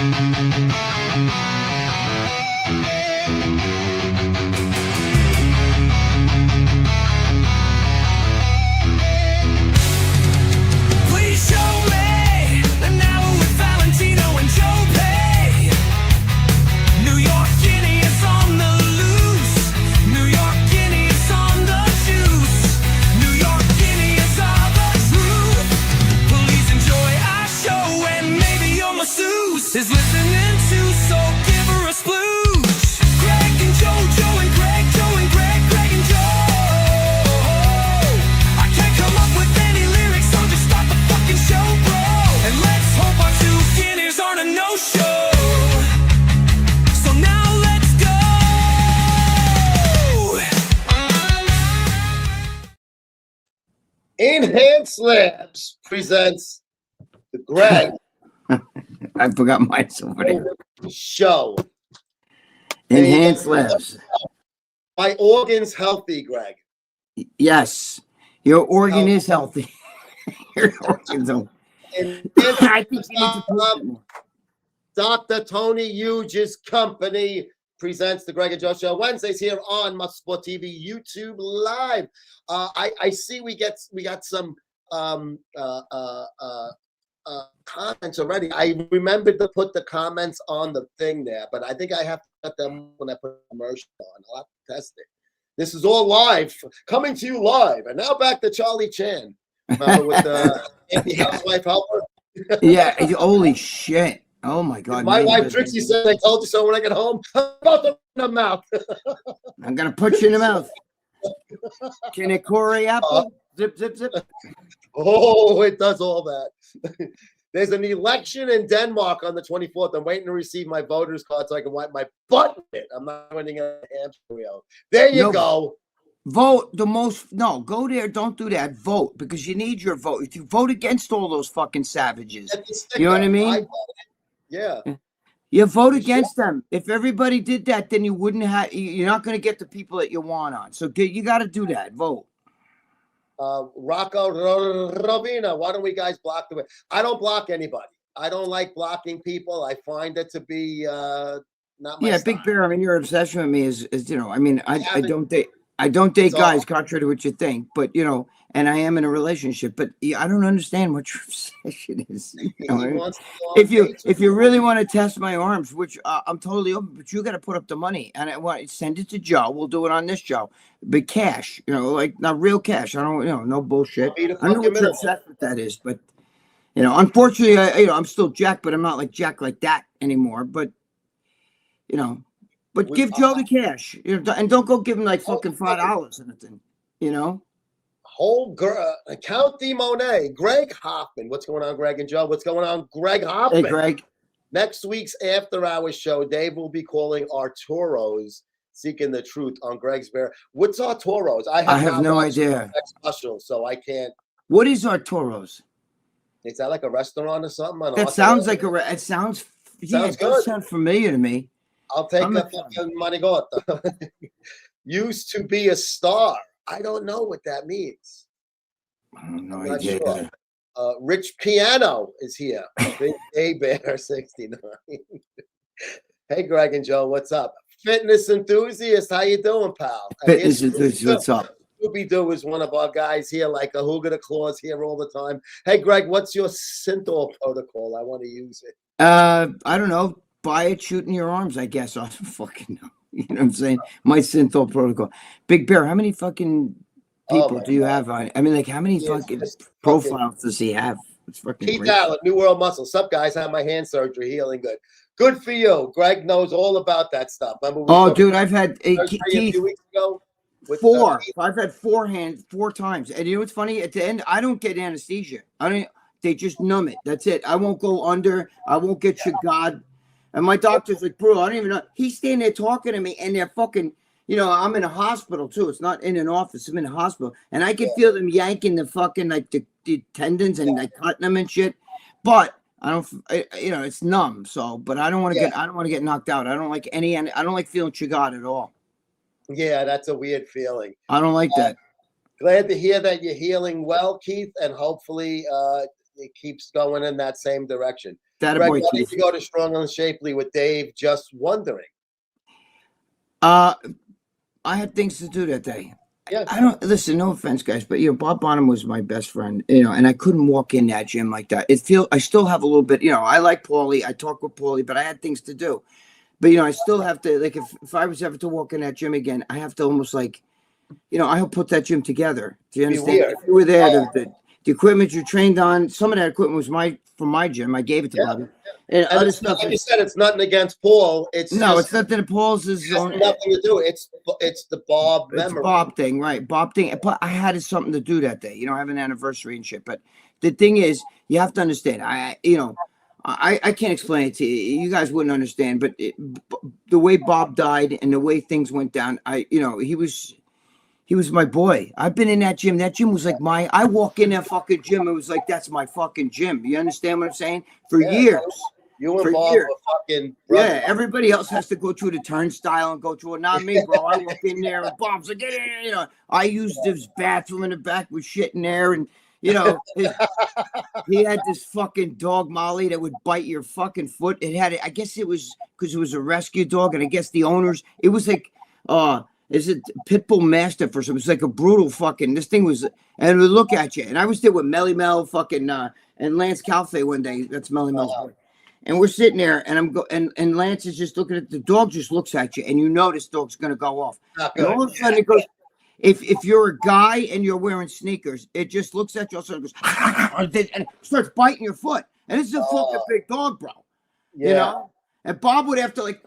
Please show me an hour with Valentino and Joe Pay. New York Guinea is on the loose. New York Guinea is on the juice. New York Guinea is all the truth. Please enjoy our show and maybe your masseuse is listening too, so give her a splooge. Greg and Joe and Greg, Joe and Greg, Greg and Joe. I can't come up with any lyrics, so just start the fucking show, bro. And let's hope our two guineas aren't a no-show. So now let's go. Enhanced Labs presents the Gregg I forgot myself. Show. Enhanced Labs. My organ's healthy, Greg. Yes, your organ is healthy. Your organ's healthy. And I think you need to push it more. Dr. Tony Huge's company presents the Gregg and Joe Show Wednesdays here on Sport TV YouTube Live. I see we got some comments already. I remembered to put the comments on the thing there, but I think I have to put them when I put the commercial on. I'll have to test it. This is all live, coming to you live. And now back to Charlie Chan. Remember with the housewife helper? Yeah, holy shit. Oh my God. My wife Trixie said, I told you so when I get home. I'm about to in the mouth. I'm going to put you in the mouth. Kinnikori apple? Zip, zip, zip. Oh, it does all that. There's an election in Denmark on the 24th. I'm waiting to receive my voter's card so I can wipe my butt with it. I'm not winning a hamster wheel. There you go. Vote the most. No, go there. Don't do that. Vote because you need your vote. If you vote against all those fucking savages, you know what I mean? Yeah. You vote against them. If everybody did that, then you wouldn't have. You're not going to get the people that you want on. So you got to do that. Vote. Rocco Rovina, why don't we guys block the way? I don't block anybody. I don't like blocking people. I find it to be not my style. Big Bear. I mean, your obsession with me is you know. I mean, I don't date guys, contrary to what you think, but you know, and I am in a relationship, but I don't understand what your obsession is. You know? If you really want to test my arms, which I'm totally open, but you got to put up the money, and I want send it to Joe. We'll do it on this show, but cash, you know, like not real cash. I don't, you know, no bullshit. I don't know what your obsession with that is, but you know, unfortunately, I'm still Jack, but I'm not like Jack like that anymore. But you know. But give Joe the cash, you know, and don't go give him like fucking $5 or anything, you know. Whole girl, Count D Monet, Greg Hoffman. What's going on, Greg and Joe? What's going on, Greg Hoffman? Hey, Greg. Next week's After Hours show, Dave will be calling Arturos Seeking the Truth on Greg's Bear. What's Arturos? I have no idea. Special, so I can't. What is Arturos? Is that like a restaurant or something? That sounds like it sounds. Yeah, it does sound familiar to me. I'll take a fucking manigotta. Used to be a star. I don't know what that means. I'm not sure. Rich Piano is here. Big A Bear 69. Hey, Greg and Joe, what's up? Fitness enthusiast, how you doing, pal? Fitness enthusiast, what's up? Scooby-Doo is one of our guys here, like a Hooga the Claws here all the time. Hey, Greg, what's your Synthol protocol? I want to use it. I don't know. Buy it, shoot in your arms, I guess. I don't fucking know. You know what I'm saying? My Synthol protocol. Big Bear, how many fucking people do you have on? I mean, like, how many fucking profiles does he have? It's fucking Keith Allen, New World Muscle. Sup, guys? Had my hand surgery, healing good. Good for you. Greg knows all about that stuff. Remember dude, I've had Keith, a few weeks ago. Four. I've had four times. And you know what's funny? At the end, I don't get anesthesia. They just numb it. That's it. I won't go under. I won't get God. And my doctor's like, bro, I don't even know. He's standing there talking to me, and they're fucking, you know, I'm in a hospital too. It's not in an office. I'm in a hospital. And I can feel them yanking the fucking, like, the tendons and like cutting them and shit. But I don't, you know, it's numb. So, but I don't want to get knocked out. I don't like I don't like feeling chagad at all. Yeah, that's a weird feeling. I don't like that. Glad to hear that you're healing well, Keith. And hopefully, it keeps going in that same direction. That a Greg, boy, why Keith. did you go to Strong and Shapely with Dave? Just wondering. I had things to do that day. Yeah. I don't listen. No offense, guys, but Bob Bonham was my best friend. And I couldn't walk in that gym like that. I still have a little bit. I like Paulie. I talk with Paulie, but I had things to do. But I still have to, like, if I was ever to walk in that gym again, I have to almost like, I helped put that gym together. Do you understand? Weird. If you were there, the equipment you trained on, some of that equipment was from my gym. I gave it to Bobby. And other it's stuff. Like you said, it's nothing against Paul. It's nothing to Paul's. It has nothing to do. It's the Bob memory. It's Bob thing, right? Bob thing. But I had something to do that day. I have an anniversary and shit. But the thing is, you have to understand. I can't explain it to you. You guys wouldn't understand. But the way Bob died and the way things went down, he was my boy. I've been in that gym. That gym was like I walk in that fucking gym. It was like, that's my fucking gym. You understand what I'm saying? For years. You and Bob were fucking brothers. Yeah, everybody else has to go through the turnstile and go through it. Not me, bro. I walk in there and Bob's like, I used this bathroom in the back with shit in there. And, he had this fucking dog, Molly, that would bite your fucking foot. I guess it was because it was a rescue dog. And I guess the owners, it was like, is it Pitbull Mastiff or something? It's like a brutal fucking, this thing was, and it would look at you. And I was there with Melly Mel fucking, and Lance Calfe one day. That's Melly Mel's boy. And we're sitting there, and and Lance is just looking at the dog. Just looks at you, and this dog's gonna go off. And all of a sudden, it goes. If you're a guy and you're wearing sneakers, it just looks at you, also goes and starts biting your foot. And it's a fucking big dog, bro. Yeah. And Bob would have to like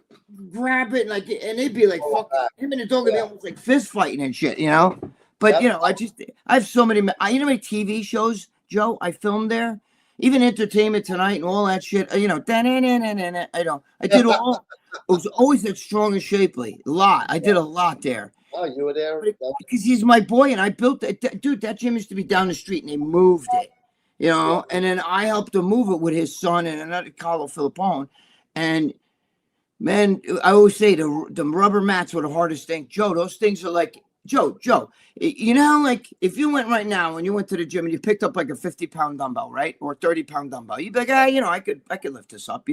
grab it, and it'd be like fucking him and the dog would be almost like fist fighting and shit, But I have so many. How many TV shows, Joe, I filmed there. Even Entertainment Tonight and all that shit, I did all. It was always that Strong and Shapely. A lot. I did a lot there. Oh, you were there? Because he's my boy, and I built it. Dude, that gym used to be down the street, and they moved it. And then I helped him move it with his son and another Carlo Filippone. And man, I always say the rubber mats were the hardest thing. Joe, those things are like, Joe, like if you went right now and you went to the gym and you picked up like a 50-pound dumbbell, right? Or a 30-pound dumbbell, you'd be like, I could lift this up,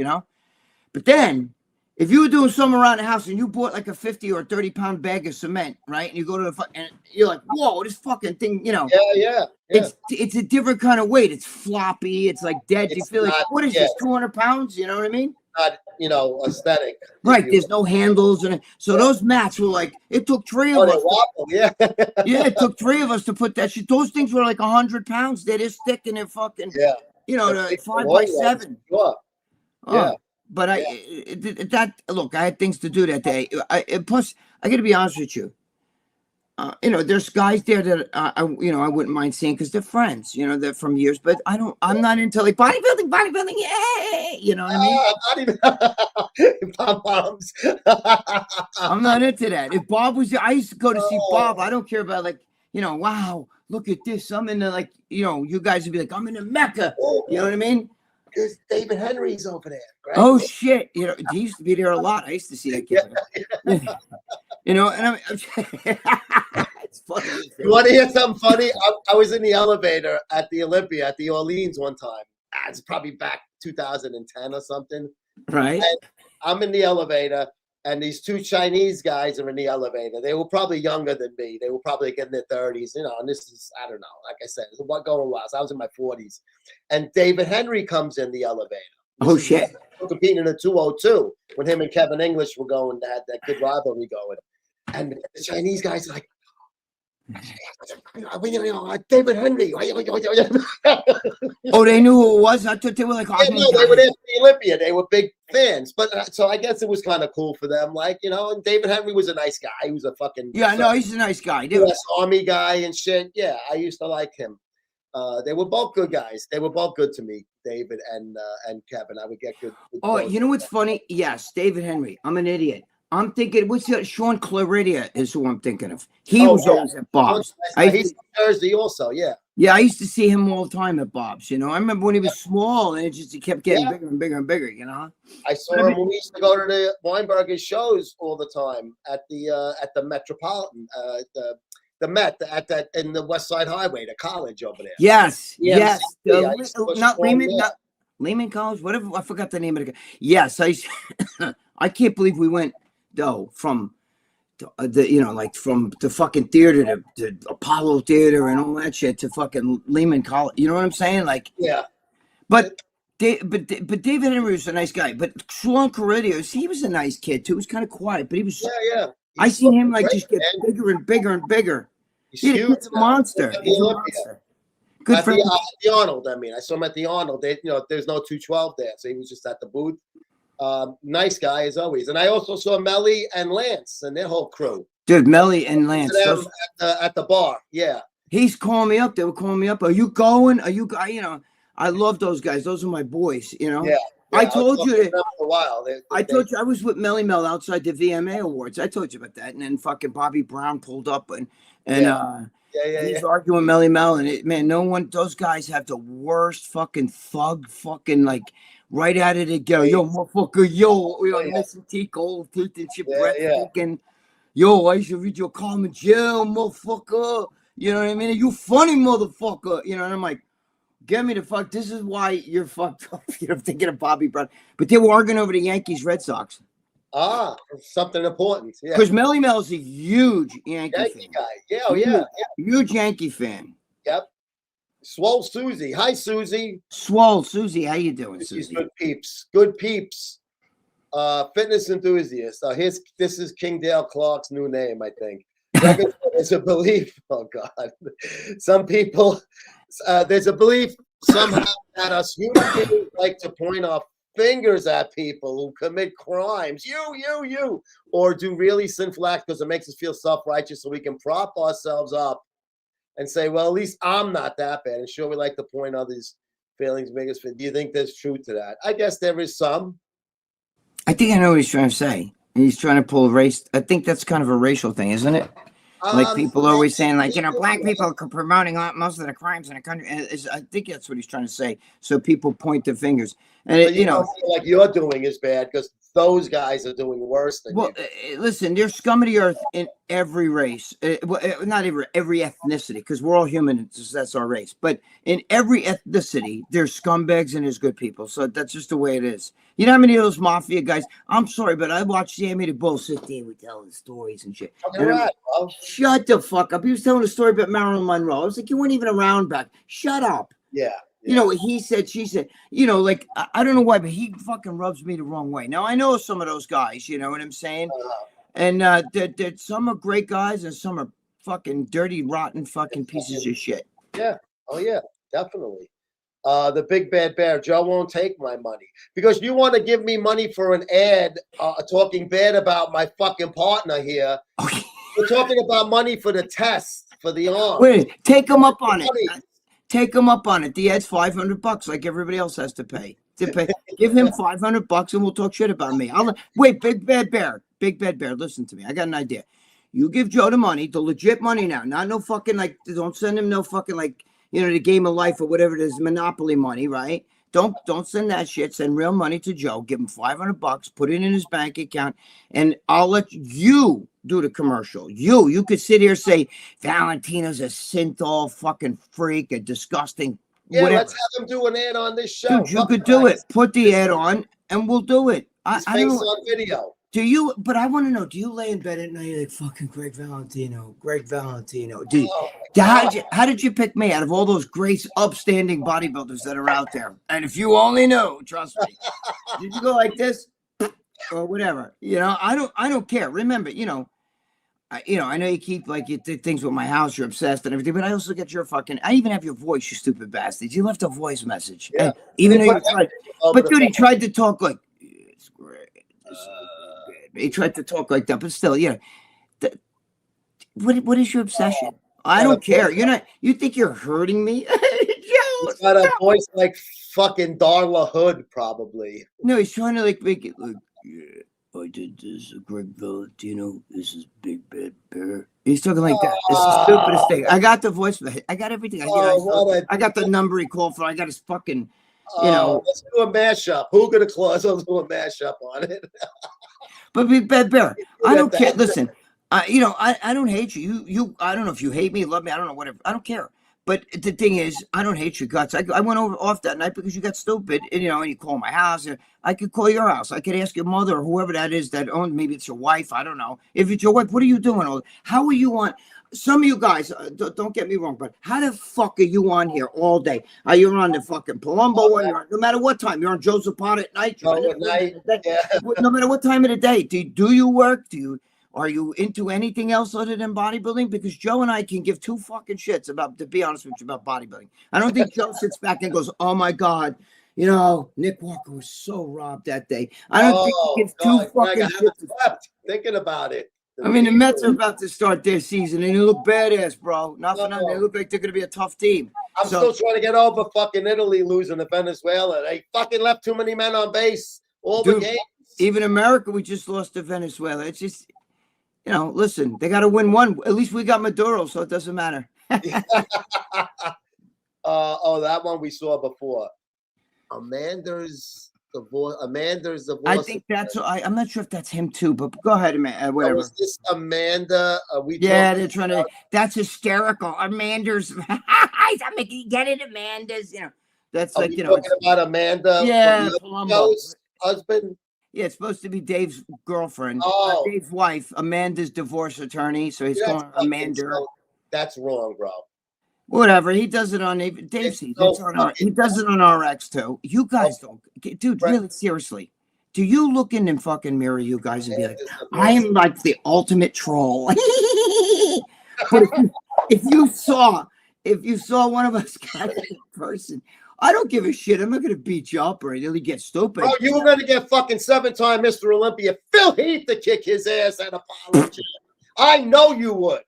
But then if you were doing something around the house and you bought like a 50 or a 30-pound bag of cement, right? And you go to and you're like, whoa, this fucking thing, Yeah. It's a different kind of weight. It's floppy. It's like dead. You feel like, what is this, 200 pounds? You know what I mean? Not, aesthetic. Right. There's no handles. And so those mats were like, it took three of us. Wobble, yeah. Yeah, it took three of us to put that shit. Those things were like 100 pounds. They're just thick and they're fucking, the 5x7. Sure. Yeah. But look, I had things to do that day. Plus, I got to be honest with you. There's guys there that I wouldn't mind seeing because they're friends. They're from years. But I'm not into like bodybuilding. Yeah, you know what I mean? Not even bombs. I'm not into that. If Bob was there, I used to go to see Bob. I don't care about like, wow, look at this. I'm in the like, you guys would be like, I'm in the Mecca. You know what I mean? Because David Henry's over there. Right? Oh shit! He used to be there a lot. I used to see that kid. And it's funny. You want to hear something funny? I was in the elevator at the Olympia at the Orleans one time. It's probably back 2010 or something. Right. And I'm in the elevator, and these two Chinese guys are in the elevator. They were probably younger than me. They were probably like in their 30s, and this is, I don't know, like I said, what going was. I was in my 40s. And David Henry comes in the elevator. Oh, shit. Competing in a 202 when him and Kevin English were going, they had that good rivalry going. And the Chinese guys are like, David Henry. Oh, they knew who it was? I thought they were like, they were there for the Olympia. They were big fans. But so I guess it was kind of cool for them. Like, and David Henry was a nice guy. He was a fucking he's a nice guy. US Army guy and shit. Yeah, I used to like him. They were both good guys. They were both good to me, David and Kevin. I would get good. Oh, you know what's funny? Yes, David Henry. I'm an idiot. I'm thinking, what's that? Sean Claridia is who I'm thinking of. He was always at Bob's. He's from Jersey also, yeah. Yeah, I used to see him all the time at Bob's. I remember when he was small, and he kept getting bigger and bigger and bigger. I saw him when we used to go to the Weinberger shows all the time at the Metropolitan, the the Met at that in the West Side Highway, the college over there. Yes, The yes. MCC, I used to push Not along Lehman, there. not Lehman College, whatever. I forgot the name of it. Yes, I can't believe we went though from like from the fucking theater to Apollo Theater and all that shit to fucking Lehman College. You know what I'm saying? Like, Yeah. but David Henry was a nice guy. But Shalom Corredios, he was a nice kid too. He was kind of quiet, but he was. Yeah. I seen him like great, just get man. bigger and bigger and bigger. He's Yeah, huge. he's a now. monster. At the He's a Olympia. monster. Good At for him. the Arnold, I mean. I saw him at the Arnold. There's no 212 there, so he was just at the booth. Nice guy as always. And I also saw Melly and Lance and their whole crew. Dude, Melly and Lance. At the bar. Yeah. He's calling me up. They were calling me up. Are you going? Are you? I love those guys. Those are my boys. Yeah. I told you that. For a while. I told you I was with Melly Mel outside the VMA Awards. I told you about that. And then fucking Bobby Brown pulled up and he's arguing Melly Mel. And man, no one. Those guys have the worst fucking thug fucking like right out of the ghetto. Yo, motherfucker. Yo, missing teeth, gold teeth and shit. Breath fucking. Yo, I should read your comments. Yeah, motherfucker. You know what I mean? You funny motherfucker. And I'm like, get me the fuck. This is why you're fucked up. You're thinking of Bobby Brown. But they were arguing over the Yankees Red Sox. Ah, something important. Yeah. Because Melly Mel's a huge Yankee fan. Guy. Yeah. Huge Yankee fan. Yep. Swole Susie. Hi, Susie. Swole Susie. How you doing, Susie's Susie? good peeps. Good peeps. Fitness enthusiast. This is King Dale Clark's new name, I think. There's a belief. Oh God, some people. There's a belief somehow that us human beings like to point our fingers at people who commit crimes. You, or do really sinful acts because it makes us feel self-righteous, so we can prop ourselves up and say, "Well, at least I'm not that bad." And sure, we like to point others' feelings, make us feel. Do you think there's truth to that? I guess there is some. I think I know what he's trying to say. He's trying to pull race. I think that's kind of a racial thing, isn't it? Like people are always saying, like, black people are promoting most of the crimes in the country. I think that's what he's trying to say. So people point their fingers. And, you know, like you're doing is bad because those guys are doing worse than you. Listen, there's scum of the earth in every race. Not every ethnicity, because we're all human. That's our race. But in every ethnicity, there's scumbags and there's good people. So that's just the way it is. You know how many of those mafia guys? I'm sorry, but I watched Sammy the Bull sit there with telling stories and shit. Shut the fuck up. He was telling a story about Marilyn Monroe. I was like, you weren't even around back. Shut up. Yeah. You know, he said, she said, like, I don't know why, but he fucking rubs me the wrong way. Now, I know some of those guys, you know what I'm saying? And that some are great guys and some are fucking dirty, rotten fucking pieces of shit. Yeah. Oh, yeah, definitely. The big bad bear, Joe won't take my money because you want to give me money for an ad talking bad about my fucking partner here. We're talking about money for the test, for the arm. Wait, take him up on it. Take him up on it. The ad's $500 like everybody else has to pay. Give him $500 and we'll talk shit about me. Wait, big bad bear. Big bad bear, listen to me. I got an idea. You give Joe the money, the legit money now. Not no fucking like, don't send him no fucking like, the game of life or whatever it is, Monopoly money, right? Don't send that shit. Send real money to Joe. Give him $500. Put it in his bank account, and I'll let you do the commercial. You could sit here and say Valentino's a synthol fucking freak, a disgusting. Yeah, whatever. let's have him do an ad on this show. Dude, you could do it. Put the ad on, and we'll do it. I don't know. On video. Do you? But I want to know. Do you lay in bed at night like fucking Gregg Valentino? Dude, how did you pick me out of all those great, upstanding bodybuilders that are out there? And if you only knew, trust me, did you go like this or whatever? I don't care. Remember, I know you keep like you did things with my house. You're obsessed and everything, but I also get your fucking. I even have your voice, you stupid bastard. You left a voice message, and even though you tried, but dude, he tried to talk like it's great. He tried to talk like that, but still, what is your obsession? I don't care. You think you're hurting me? He's got a voice like fucking Darla Hood, probably. No, he's trying to like make it look. Yeah, I did this. Gregg Valentino. This is Big Bad Bear. He's talking like that. It's the stupidest thing. I got the voice. I got everything. I got the number he called for. I got his fucking. Let's do a mashup. Who gonna close? Let's do a mashup on it. But Big Bad Bear, I don't care. Listen, I don't hate you. I don't know if you hate me, love me. I don't know, whatever. I don't care. But the thing is, I don't hate your guts. I went off that night because you got stupid, and you call my house. And I could call your house. I could ask your mother or whoever that is that owns. Maybe it's your wife. I don't know. If it's your wife, what are you doing? How are you on? Some of you guys, don't get me wrong, but how the fuck are you on here all day? Are you on the fucking Palumbo one? No matter what time. You're on Joseph Pot at night. At night. Yeah. No matter what time of the day. Do you work? Are you into anything else other than bodybuilding? Because Joe and I can give two fucking shits about, to be honest with you, about bodybuilding. I don't think Joe sits back and goes, "Oh my God, Nick Walker was so robbed that day." I don't think he gives two fucking shits. Thinking about it. I mean, the Mets are about to start their season, and they look badass, bro. Not for nothing. They look like they're going to be a tough team. I'm still trying to get over fucking Italy losing to Venezuela. They fucking left too many men on base all the games. Even America, we just lost to Venezuela. It's just, listen, they got to win one. At least we got Maduro, so it doesn't matter. That one we saw before. Amanda's divorce. I think that's. I'm not sure if that's him too, but go ahead, man. Whatever. Was this Amanda? They're trying to. That's hysterical. Amanda's. I'm making get it, Amanda's. That's like talking about Amanda. Yeah, Palumbo's husband. Yeah, it's supposed to be Dave's girlfriend. Oh, Dave's wife. Amanda's divorce attorney, so he's calling her Amanda. That's wrong, bro. Whatever. He does it on Dave. He does it on RX too. You guys don't, dude. Right. Really, seriously, do you look in the fucking mirror, you guys, and be like, "I am like the ultimate troll." But if you saw one of us guys in person, I don't give a shit. I'm not gonna beat you up or really get stupid. Bro, you were gonna get fucking 7-time Mr. Olympia Phil Heath to kick his ass at Apollo. I know you would.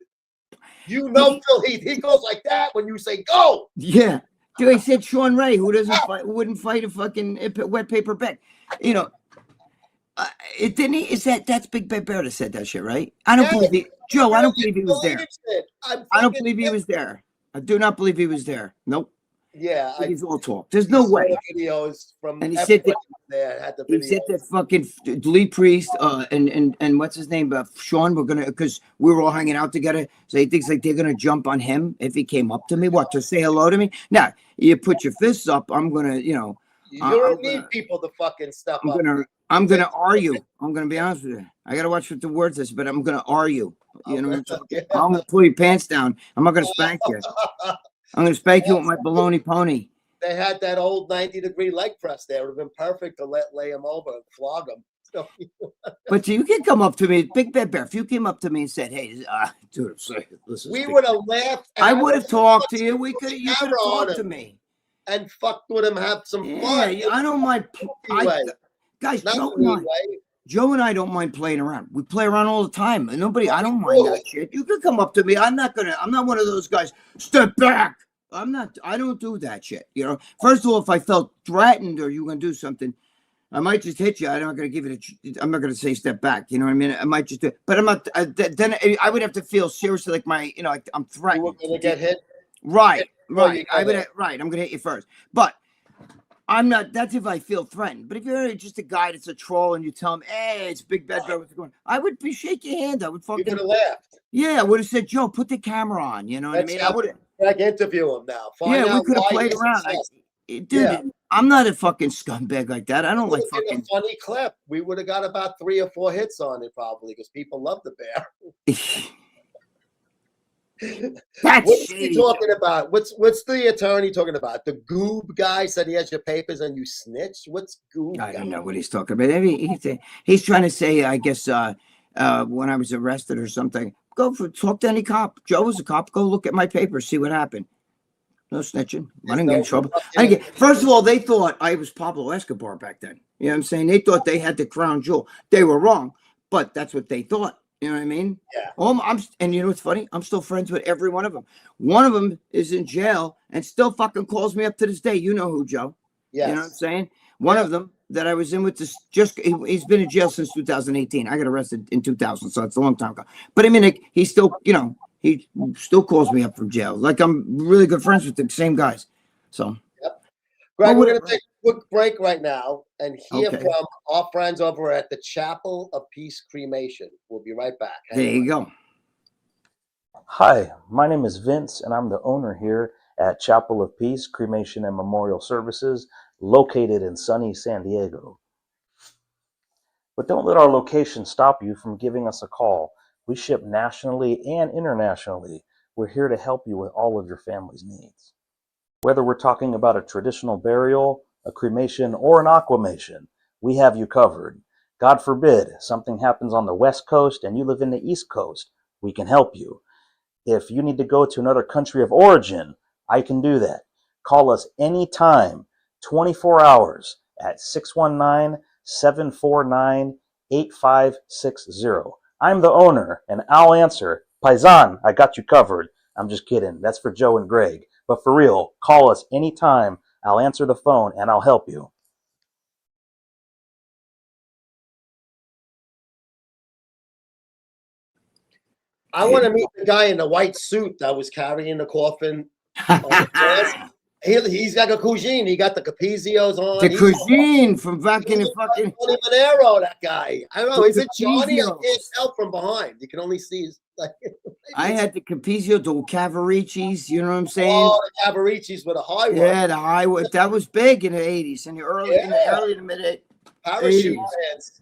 Phil Heath. He goes like that when you say go. Yeah. Dude, he said Sean Ray, who wouldn't fight a fucking wet paper bag. It didn't. That's Big Bad Bear that said that shit, right? I don't believe he. Joe, I don't believe he was there. I don't believe he was there. I do not believe he was there. Nope. Yeah, he's all talk. There's no way. Videos from and he said that. He said that fucking Lee Priest and what's his name, Sean. We're gonna because we were all hanging out together. So he thinks like they're gonna jump on him if he came up to me. What, to say hello to me? Now you put your fists up. I'm gonna, You don't need people to fucking step up. I'm gonna argue. I'm gonna be honest with you. I gotta watch what the words is, but I'm gonna argue. You know what I'm talking about? I'm gonna pull your pants down. I'm not gonna spank you. I'm going to spank you with my baloney pony. They had that old 90-degree leg press there. It would have been perfect to lay him over and flog him. But you can come up to me, Big Bad Bear. If you came up to me and said, "Hey, dude, listen," we would have laughed. I would have talked to you. You could have talked to me. And fucked with him, have some fun. Yeah, I don't mind. Guys, Joe and I don't mind playing around. We play around all the time. And I don't mind that shit. You can come up to me. I'm not one of those guys. Step back. I don't do that shit. First of all, if I felt threatened or you were going to do something, I might just hit you. I'm not going to give it I'm not going to say step back. You know what I mean? I might just do it. But I'm not, then I would have to feel seriously like like I'm threatened. You were going to get hit? Right. I'm going to hit you first. But I'm not. That's if I feel threatened. But if you're just a guy that's a troll and you tell him, "Hey, it's Big Bad Bear," what's going on? I would shake your hand. I would fucking. You would have laughed. Yeah, I would have said, "Joe, put the camera on." You know what I mean? I would have. I can interview him now. We could have played around. Dude, I'm not a fucking scumbag like that. I don't like fucking. A funny clip. We would have got about 3 or 4 hits on it probably because people love the bear. What's he talking about? What's the attorney talking about? The goob guy said he has your papers and you snitched. What's goob? I don't know what he's talking about. He's trying to say, I guess, when I was arrested or something. Talk to any cop. Joe was a cop. Go look at my papers. See what happened. No snitching. I didn't get in trouble. First of all, they thought I was Pablo Escobar back then. You know what I'm saying? They thought they had the crown jewel. They were wrong, but that's what they thought. You know what I mean? Yeah. And you know what's funny? I'm still friends with every one of them. One of them is in jail and still fucking calls me up to this day. You know who, Joe? Yes. You know what I'm saying? One of them that I was in with this, he's been in jail since 2018. I got arrested in 2000, so it's a long time ago. But I mean, he still, he still calls me up from jail. Like I'm really good friends with the same guys. So. Yep. Greg, Oh, we're going to whatever. take a quick break right now and hear Okay. from our friends over at the Chapel of Peace Cremation. We'll be right back. There you go. Hi, my name is Vince, and I'm the owner here at Chapel of Peace Cremation and Memorial Services, located in sunny San Diego. But don't let our location stop you from giving us a call. We ship nationally and internationally. We're here to help you with all of your family's needs. Whether we're talking about a traditional burial, a cremation, or an aquamation, we have you covered. God forbid something happens on the West Coast and you live in the East Coast, we can help you. If you need to go to another country of origin, I can do that. Call us anytime, 24 hours at 619-749-8560. I'm the owner and I'll answer. Paisan, I got you covered. I'm just kidding. That's for Joe and Greg. But for real, call us anytime. I'll answer the phone and I'll help you. I want to meet the guy in the white suit that was carrying the coffin. He's got a cuisine. He got the Capizios on. The cuisine from back in the fucking Johnny Monero, that guy. I don't know. Is it Johnny? I Capizio. can't tell from behind. You can only see his. Like, I had the Capizio, the Cavaricis, you know what I'm saying? Oh, the Cavaricis with a high one. Yeah, the highway. That was big in the 80s, in the early to mid Parachute 80s. pants.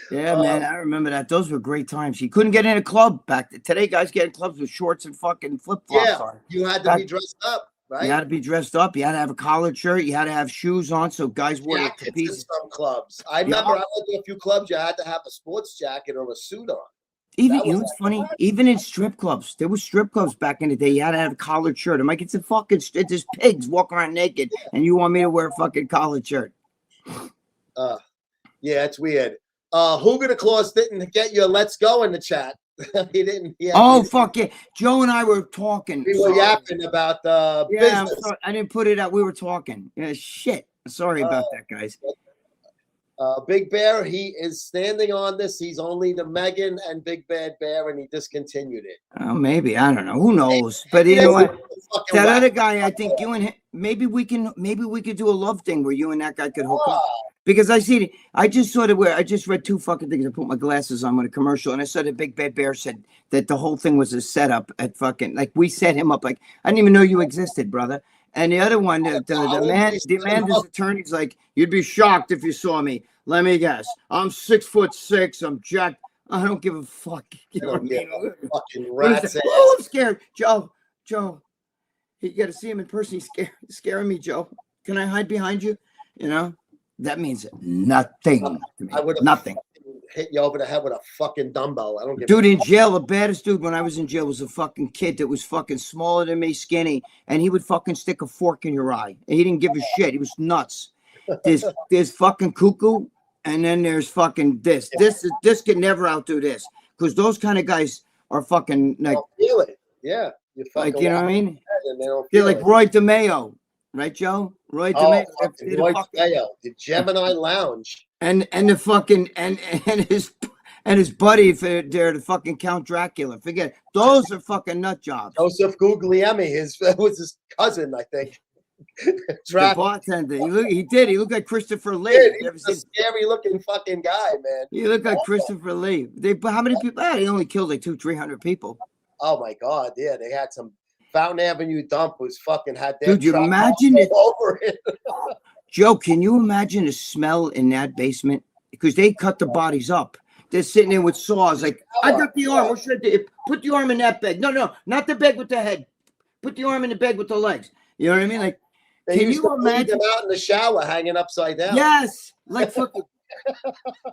Yeah, man, I remember that. Those were great times. You couldn't get in a club back then. Today, guys get in clubs with shorts and fucking flip-flops Yeah, on. you had to be dressed up, right? You had to be dressed up. You had to have a collared shirt. You had to have shoes on, so guys wore their Jackets in Capizio. some clubs. I remember I went to a few clubs. You had to have a sports jacket or a suit on. Even That you know was what's funny? Even in strip clubs, there were strip clubs back in the day. You had to have a collared shirt. I'm like, it's just pigs walking around naked, and you want me to wear a fucking collared shirt? Yeah, it's weird. Hooger Claus didn't get your let's go in the chat. He didn't. Fuck yeah. Joe and I were talking. We were yapping about Yeah, I'm business. sorry. I didn't put it out. We were talking. Yeah, shit. Sorry about that, guys. Big Bear, he is standing on this. He's only the Megan and Big Bad Bear, and he discontinued it. Oh, maybe. I don't know. Who knows? But you know what? That other guy, I think you and him, maybe we could do a love thing where you and that guy could hook up. Because I just read two fucking things. I put my glasses on with a commercial, and I saw that Big Bad Bear said that the whole thing was a setup at fucking, like, we set him up. Like, I didn't even know you existed, brother. And the other one, the man's attorney's like, you'd be shocked if you saw me. Let me guess. I'm 6'6". I'm jacked. I don't give a fuck. You know what I mean? Fucking rats. Oh, I'm scared. Joe, you got to see him in person. He's scaring me, Joe. Can I hide behind you? You know, that means nothing to me. I would have nothing. Hit you over the head with a fucking dumbbell. I don't give Dude, in jail, the baddest dude when I was in jail was a fucking kid that was fucking smaller than me, skinny, and he would fucking stick a fork in your eye. And he didn't give a shit. He was nuts. There's fucking cuckoo, and then there's fucking this. This can never outdo this, because those kind of guys are fucking like, feel it. Yeah, you like, you know what I mean? They're like Roy DeMeo, right, Joe? Roy DeMeo, Roy DeMeo, the Gemini Lounge, and the fucking and his buddy there to fucking Count Dracula. Forget those are fucking nut jobs. Joseph Guglielmi, was his cousin, I think. The bartender. He looked like Christopher Lee. He's a scary looking fucking guy, man. He looked like Christopher Lee. How many people? He only killed like 200-300 people. Oh my god, yeah, they had some Fountain Avenue dump was fucking had their Dude, you imagine it over it. Joe, can you imagine the smell in that basement? Because they cut the bodies up. They're sitting there with saws, like, I got the arm. What should I do? Put the arm in that bed. No, not the bed with the head. Put the arm in the bed with the legs. You know what I mean? Like, can you imagine them out in the shower hanging upside down? Yes, like fucking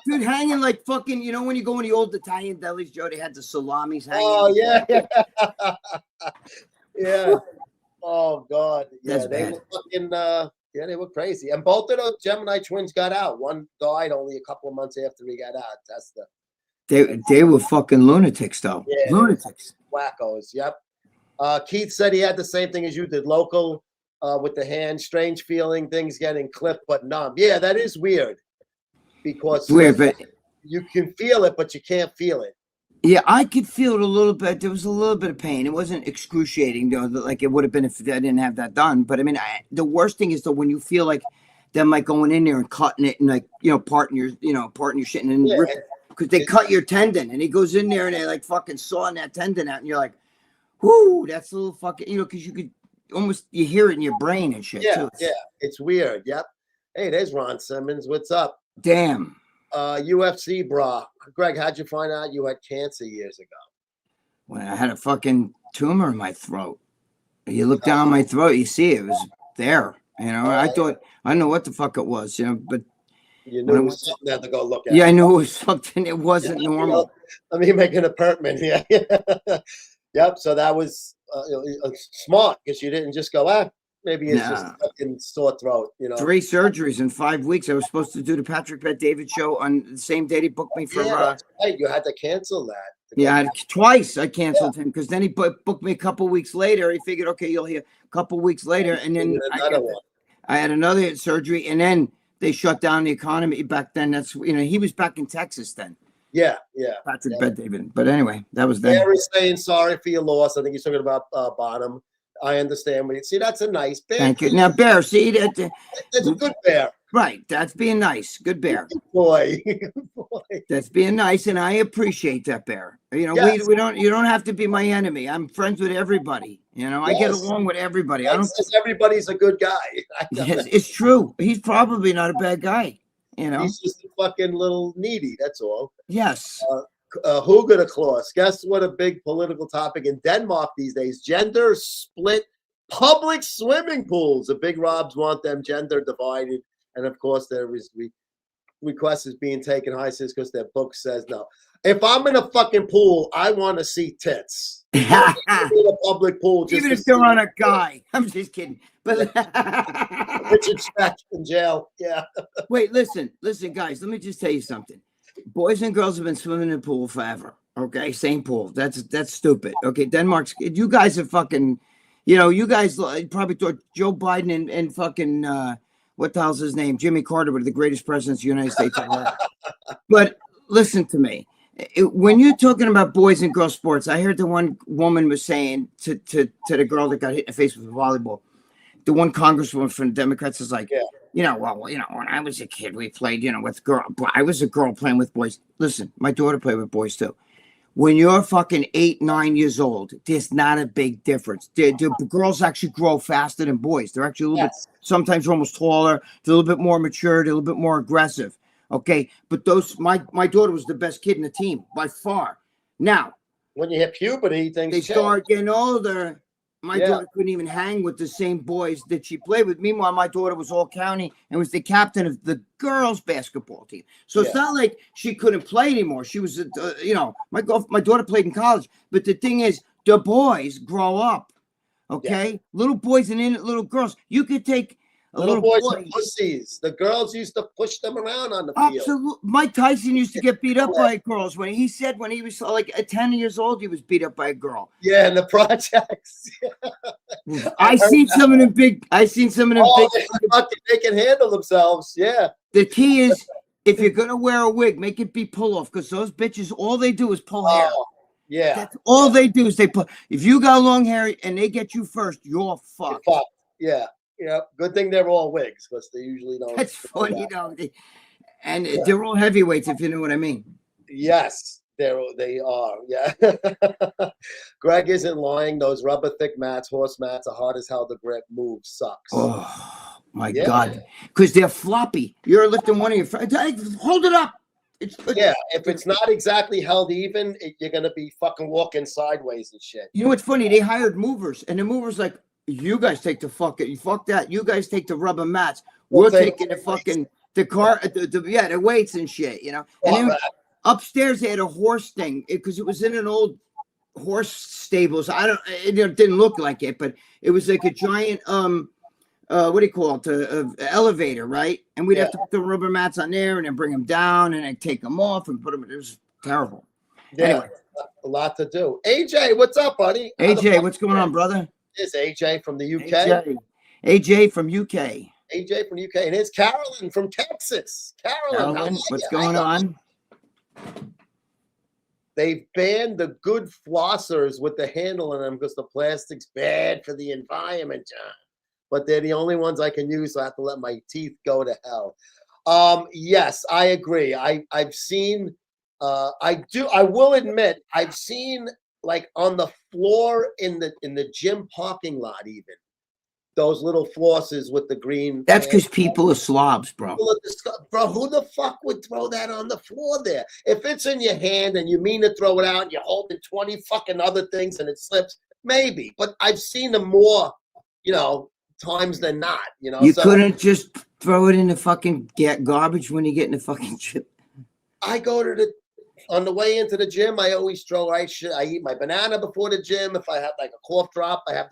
dude, hanging like fucking. You know when you go in the old Italian delis, Joe, they had the salamis hanging. Oh yeah, yeah. Oh god, yeah. They were fucking. Yeah, they were crazy, and both of those Gemini twins got out. One died only a couple of months after he got out. That's they were fucking lunatics, though. Yeah, lunatics, wackos. Yep. Keith said he had the same thing as you did. Local. With the hand, strange feeling, things getting clipped but numb. Yeah, that is weird because weird, but you can feel it, but you can't feel it. Yeah, I could feel it a little bit. There was a little bit of pain. It wasn't excruciating, though, like it would have been if I didn't have that done. But I mean, the worst thing is though when you feel like them like going in there and cutting it and like parting your shit and then Yeah, rip because they cut your tendon and he goes in there and they like fucking sawing that tendon out and you're like, whoo, that's a little fucking because you could almost you hear it in your brain and shit too. yeah, it's weird. Yep. Hey, there's Ron Simmons. What's up? Damn. UFC, brah. Greg, how'd you find out you had cancer years ago? When I had a fucking tumor in my throat. You look down my throat, you see it was there. I thought I don't know what the fuck it was, but you knew it was something you had to go look at. Yeah, I knew it was something. It wasn't normal. Let me make an apartment here. Yep. So that was smart because you didn't just go, maybe it's just a fucking sore throat. 3 surgeries in 5 weeks. I was supposed to do the Patrick Bet David show on the same day he booked me for. That's right. You had to cancel that. Yeah, twice I canceled him because then he booked me a couple weeks later. He figured, okay, you'll hear a couple weeks later, and then I had another surgery, and then they shut down the economy back then. That's he was back in Texas then. Yeah. Patrick Bet David. But anyway, that was then. Bear is saying sorry for your loss. I think he's talking about Bottom. I understand. See, that's a nice bear. Thank you. Now, Bear, see that? That's a good bear. Right. That's being nice. Good Bear. Boy. That's being nice, and I appreciate that, Bear. Yes. We don't. You don't have to be my enemy. I'm friends with everybody. I get along with everybody. I don't. Everybody's a good guy. Yes, it's true. He's probably not a bad guy. He's just a fucking little needy. That's all. Yes. Hugo de Claus. Guess what? A big political topic in Denmark these days: gender split public swimming pools. The big Robs want them gender divided, and of course, there is request is being taken high because their book says no. If I'm in a fucking pool, I want to see tits. In a public pool, even if they're on a guy. I'm just kidding. But Richard Speck in jail. Yeah. Wait, listen, guys. Let me just tell you something. Boys and girls have been swimming in the pool forever. Okay, same pool. That's stupid. Okay, Denmark's. You guys are fucking. You guys probably thought Joe Biden and fucking what the hell's his name, Jimmy Carter, were the greatest presidents the United States ever had. But listen to me. When you're talking about boys and girls sports, I heard the one woman was saying to the girl that got hit in the face with a volleyball. The one congresswoman from the Democrats is like, when I was a kid, we played, with girl. I was a girl playing with boys. Listen, my daughter played with boys too. When you're fucking 8, 9 years old, there's not a big difference. The girls actually grow faster than boys. They're actually a little bit, sometimes almost taller. They're a little bit more mature. They're a little bit more aggressive. Okay, but my daughter was the best kid in the team by far. Now, when you hit puberty, things they start getting older. My daughter couldn't even hang with the same boys that she played with. Meanwhile, my daughter was all county and was the captain of the girls' basketball team. So it's not like she couldn't play anymore. She was, my daughter played in college. But the thing is, the boys grow up. Okay, little boys and little girls. You could take. Little boys are pussies. The girls used to push them around on the field. Absolutely. Mike Tyson used to get beat up by girls. When he was like at 10 years old, he was beat up by a girl. Yeah, in the projects. I seen some of them big. They can handle themselves. Yeah. The key is, if you're gonna wear a wig, make it be pull off, because those bitches, all they do is pull hair. Yeah. That's all they do is they pull. If you got long hair and they get you first, you're fucked. Yeah. Yeah, good thing they're all wigs because they usually don't. That's funny, they're all heavyweights, if you know what I mean. Yes, they are. Yeah. Greg isn't lying. Those rubber thick mats, horse mats, are hard as hell to grip. Move sucks. Oh my God, because they're floppy. You're lifting one of your friends. Hold it up. If it's not exactly held even, you're gonna be fucking walking sideways and shit. You know what's funny? They hired movers, and the movers like, you guys take the fuck that. You guys take the rubber mats. We're taking the fucking the weights and shit, And then upstairs they had a horse thing because it was in an old horse stables. It didn't look like it, but it was like a giant what do you call it? Elevator, right? And we'd have to put the rubber mats on there and then bring them down and then take them off and put them. It was terrible. Yeah, anyway. A lot to do. AJ, what's up, buddy? AJ, what's going on, brother? Is AJ from the UK? AJ from UK. AJ from UK. And it's Carolyn from Texas. Carolyn, what's going on? they've banned the good flossers with the handle in them because the plastic's bad for the environment, John. But they're the only ones I can use, so I have to let my teeth go to hell. Yes, I agree. I've seen I will admit I've seen like on the floor in the gym parking lot, even those little flosses with the green. That's because people are slobs, bro. Bro, who the fuck would throw that on the floor there? If it's in your hand and you mean to throw it out and you're holding 20 fucking other things and it slips, maybe. But I've seen them more, times than not. You couldn't just throw it in the fucking garbage when you get in the fucking gym. I go to on the way into the gym, I always I eat my banana before the gym. If I have like a cough drop, I have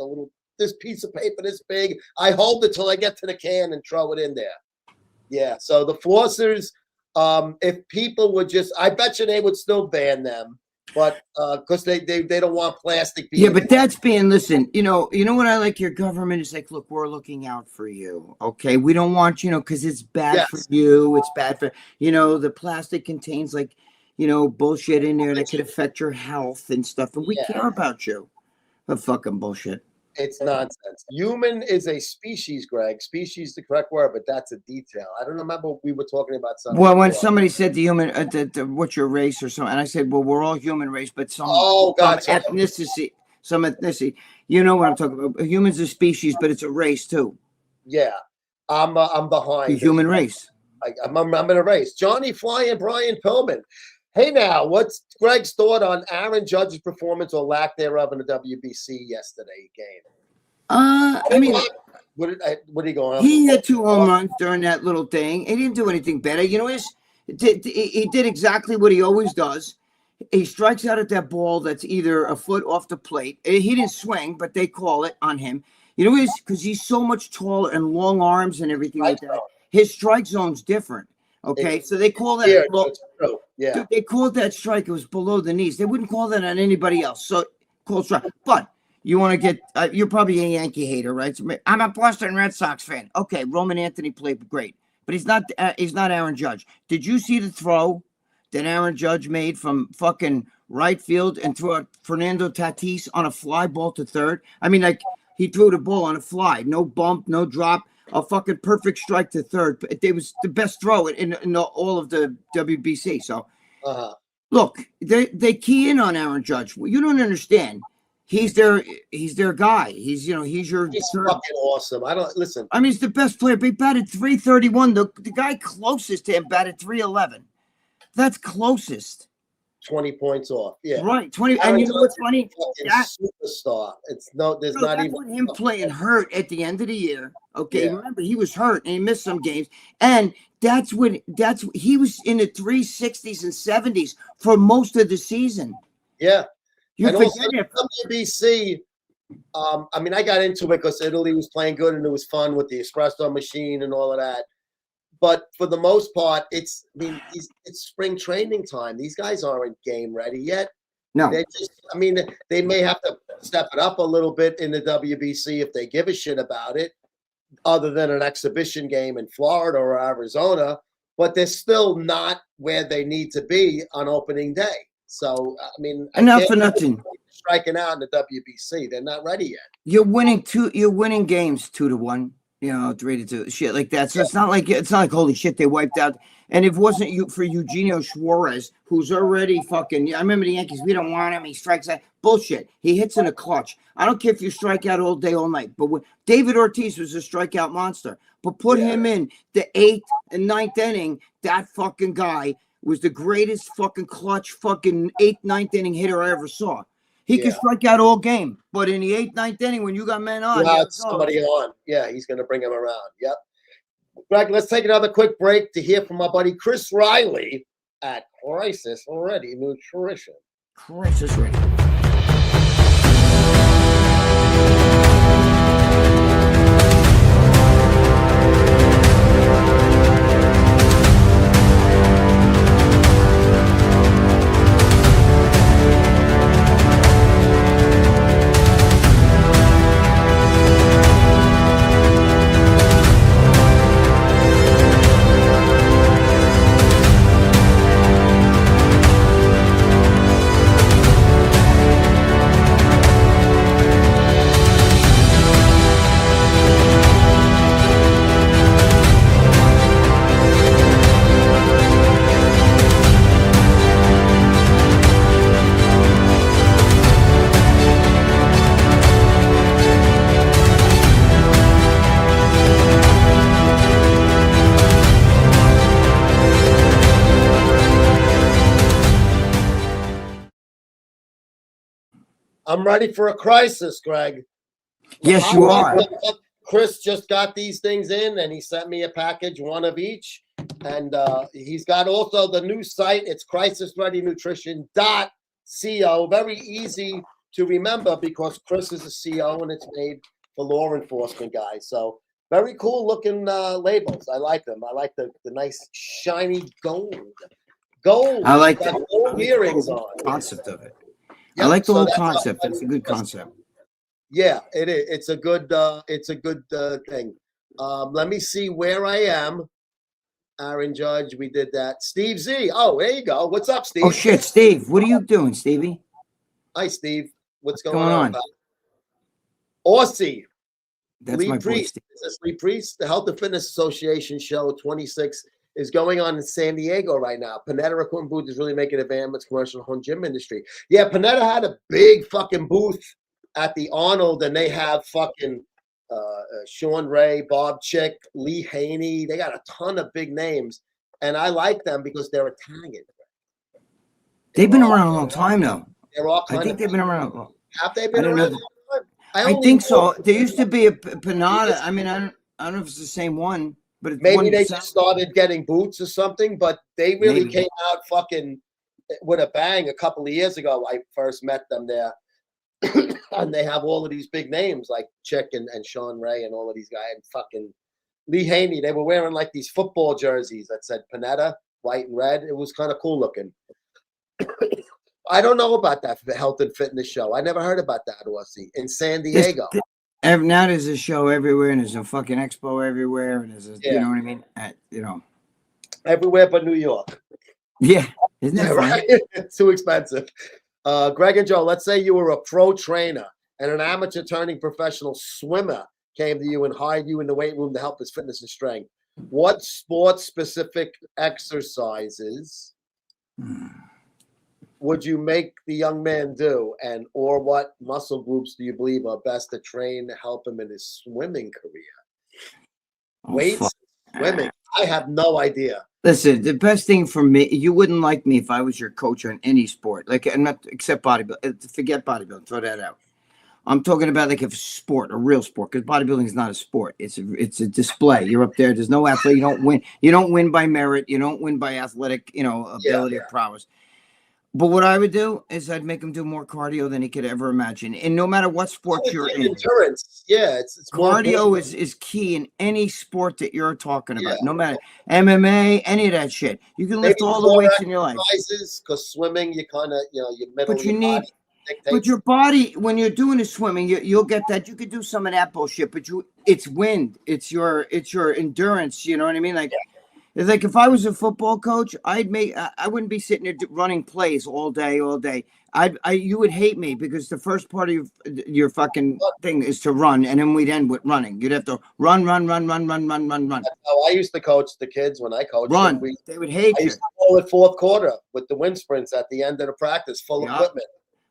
this piece of paper this big. I hold it till I get to the can and throw it in there. Yeah. So the flossers, if people would I bet you they would still ban them, but because they don't want plastic. Yeah, but that's listen, you know what I like your government is like, look, we're looking out for you. Okay. We don't want, because it's bad for you. It's bad for, the plastic contains like, bullshit in there that could affect your health and stuff. And we care about you. But fucking bullshit. It's nonsense. Human is a species, Greg. Species is the correct word, but that's a detail. I don't remember we were talking about something. Well, when somebody said the human, what's your race or something, and I said, well, we're all human race, but some ethnicity, You know what I'm talking about? Humans are species, but it's a race too. Yeah, I'm behind the human race. I'm in a race. Johnny Fly and Brian Pillman. Hey, now, what's Greg's thought on Aaron Judge's performance or lack thereof in the WBC yesterday game? I mean, what did he go on? He had 2 home runs during that little thing. He didn't do anything better. He did exactly what he always does. He strikes out at that ball that's either a foot off the plate. He didn't swing, but they call it on him. Because he's so much taller and long arms and everything like that. His strike zone's different. Okay, so they call that. Yeah, dude, they called that strike. It was below the knees. They wouldn't call that on anybody else. So called strike. But you want to get? You're probably a Yankee hater, right? I'm a Boston Red Sox fan. Okay, Roman Anthony played great, but he's not. He's not Aaron Judge. Did you see the throw that Aaron Judge made from fucking right field and threw out Fernando Tatis on a fly ball to third? I mean, like he threw the ball on a fly, no bump, no drop. A fucking perfect strike to third. It was the best throw in all of the WBC. So, look, they key in on Aaron Judge. Well, you don't understand. He's their guy. He's your. He's fucking awesome. I don't listen. I mean, he's the best player. He batted .331. The guy closest to him batted .311. That's closest. 20 points off. Yeah. Right. 20. And you know what's funny? Superstar. There's not even him playing hurt at the end of the year. Okay. Yeah. Remember, he was hurt and he missed some games. And he was in the 360s and 70s for most of the season. Yeah. And also WBC, I mean, I got into it because Italy was playing good and it was fun with the espresso machine and all of that. But for the most part, it's spring training time. These guys aren't game ready yet. No. They may have to step it up a little bit in the WBC if they give a shit about it, other than an exhibition game in Florida or Arizona. But they're still not where they need to be on opening day. So, I mean, enough for nothing. Striking out in the WBC, they're not ready yet. You're winning games 2-1. 3-2, shit like that. So it's not like holy shit they wiped out. And if it wasn't for Eugenio Suarez, who's already fucking. I remember the Yankees. We don't want him. He strikes out. Bullshit. He hits in a clutch. I don't care if you strike out all day, all night. But when David Ortiz was a strikeout monster. But put him in the 8th and 9th inning. That fucking guy was the greatest fucking clutch fucking 8th, 9th inning hitter I ever saw. He can strike out all game, but in the 8th, 9th inning, when you got men on, somebody on. Yeah, he's going to bring him around. Yep. Greg, let's take another quick break to hear from my buddy Chris Riley at Crisis Ready Nutrition. Crisis Ready. I'm ready for a crisis, Greg. Yes, you are. Chris just got these things in, and he sent me a package, one of each. And he's got also the new site. It's crisisreadynutrition.co. Very easy to remember because Chris is a CO, and it's made for law enforcement guys. So very cool looking labels. I like them. I like the nice shiny gold. I like got the gold earrings whole on. concept of it. I Yep, like the so whole that's concept. It's a good concept. Yeah, it is. It's a good thing. Let me see where I am. Aaron Judge, we did that. Steve Z. Oh, there you go. What's up, Steve? Oh shit, Steve. What are you doing, Stevie? Hi, Steve. What's What's going on? on? Aussie. That's Lee my boy, Priest. Steve. Is this Lee Priest? The Health and Fitness Association show 26 is going on in San Diego right now. Panetta Equipment Booth is really making advancements commercial home gym industry. Yeah, Panetta had a big fucking booth at the Arnold, and they have fucking Sean Ray, Bob Chick, Lee Haney. They got a ton of big names, and I like them because they're Italian. They've been around a long time now. They're all I think they've been around. Have they I been don't around? know. I I think so. There used to be a Panada. I mean, I don't know if it's the same one, but it's Maybe one they just started getting boots or something, but they really Maybe. came out fucking with a bang a couple of years ago. I first met them there. And they have all of these big names like Chick and Sean Ray and all of these guys and fucking Lee Haney. They were wearing like these football jerseys that said Panetta, white and red. It was kind of cool looking. I don't know about that for the health and fitness show. I never heard about that, Aussie, in San Diego. Now there's a show everywhere, and there's a fucking expo everywhere, and there's a, you know what I mean? You know, everywhere but New York. Yeah, isn't that funny? Right? It's too expensive. Greg and Joe, let's say you were a pro trainer and an amateur turning professional swimmer came to you and hired you in the weight room to help his fitness and strength. What sports-specific exercises would you make the young man do, and or what muscle groups do you believe are best to train to help him in his swimming career? Weights, swimming. I have no idea. Listen, the best thing for me, you wouldn't like me if I was your coach on any sport, like not except bodybuilding. Forget bodybuilding, throw that out. I'm talking about like a sport, a real sport, because bodybuilding is not a sport. It's a display. You're up there. There's no athlete. You don't win. You don't win by merit. You don't win by athletic, ability or prowess. But what I would do is I'd make him do more cardio than he could ever imagine. And no matter what sport you're in, endurance. Yeah, it's cardio is key in any sport that you're talking about. No matter MMA, any of that shit. You can lift all the weights in your life. Because swimming, you kind of, your middle. But you need. But your body, when you're doing the swimming, you'll get that. You could do some of that bullshit, but it's wind. It's your endurance. You know what I mean? Like. It's like if I was a football coach, I wouldn't be sitting there running plays all day. You would hate me because the first part of your fucking thing is to run, and then we'd end with running. You'd have to run. That's how I used to coach the kids when I coached. Run. They would hate you. I used to go at fourth quarter with the wind sprints at the end of the practice, full equipment.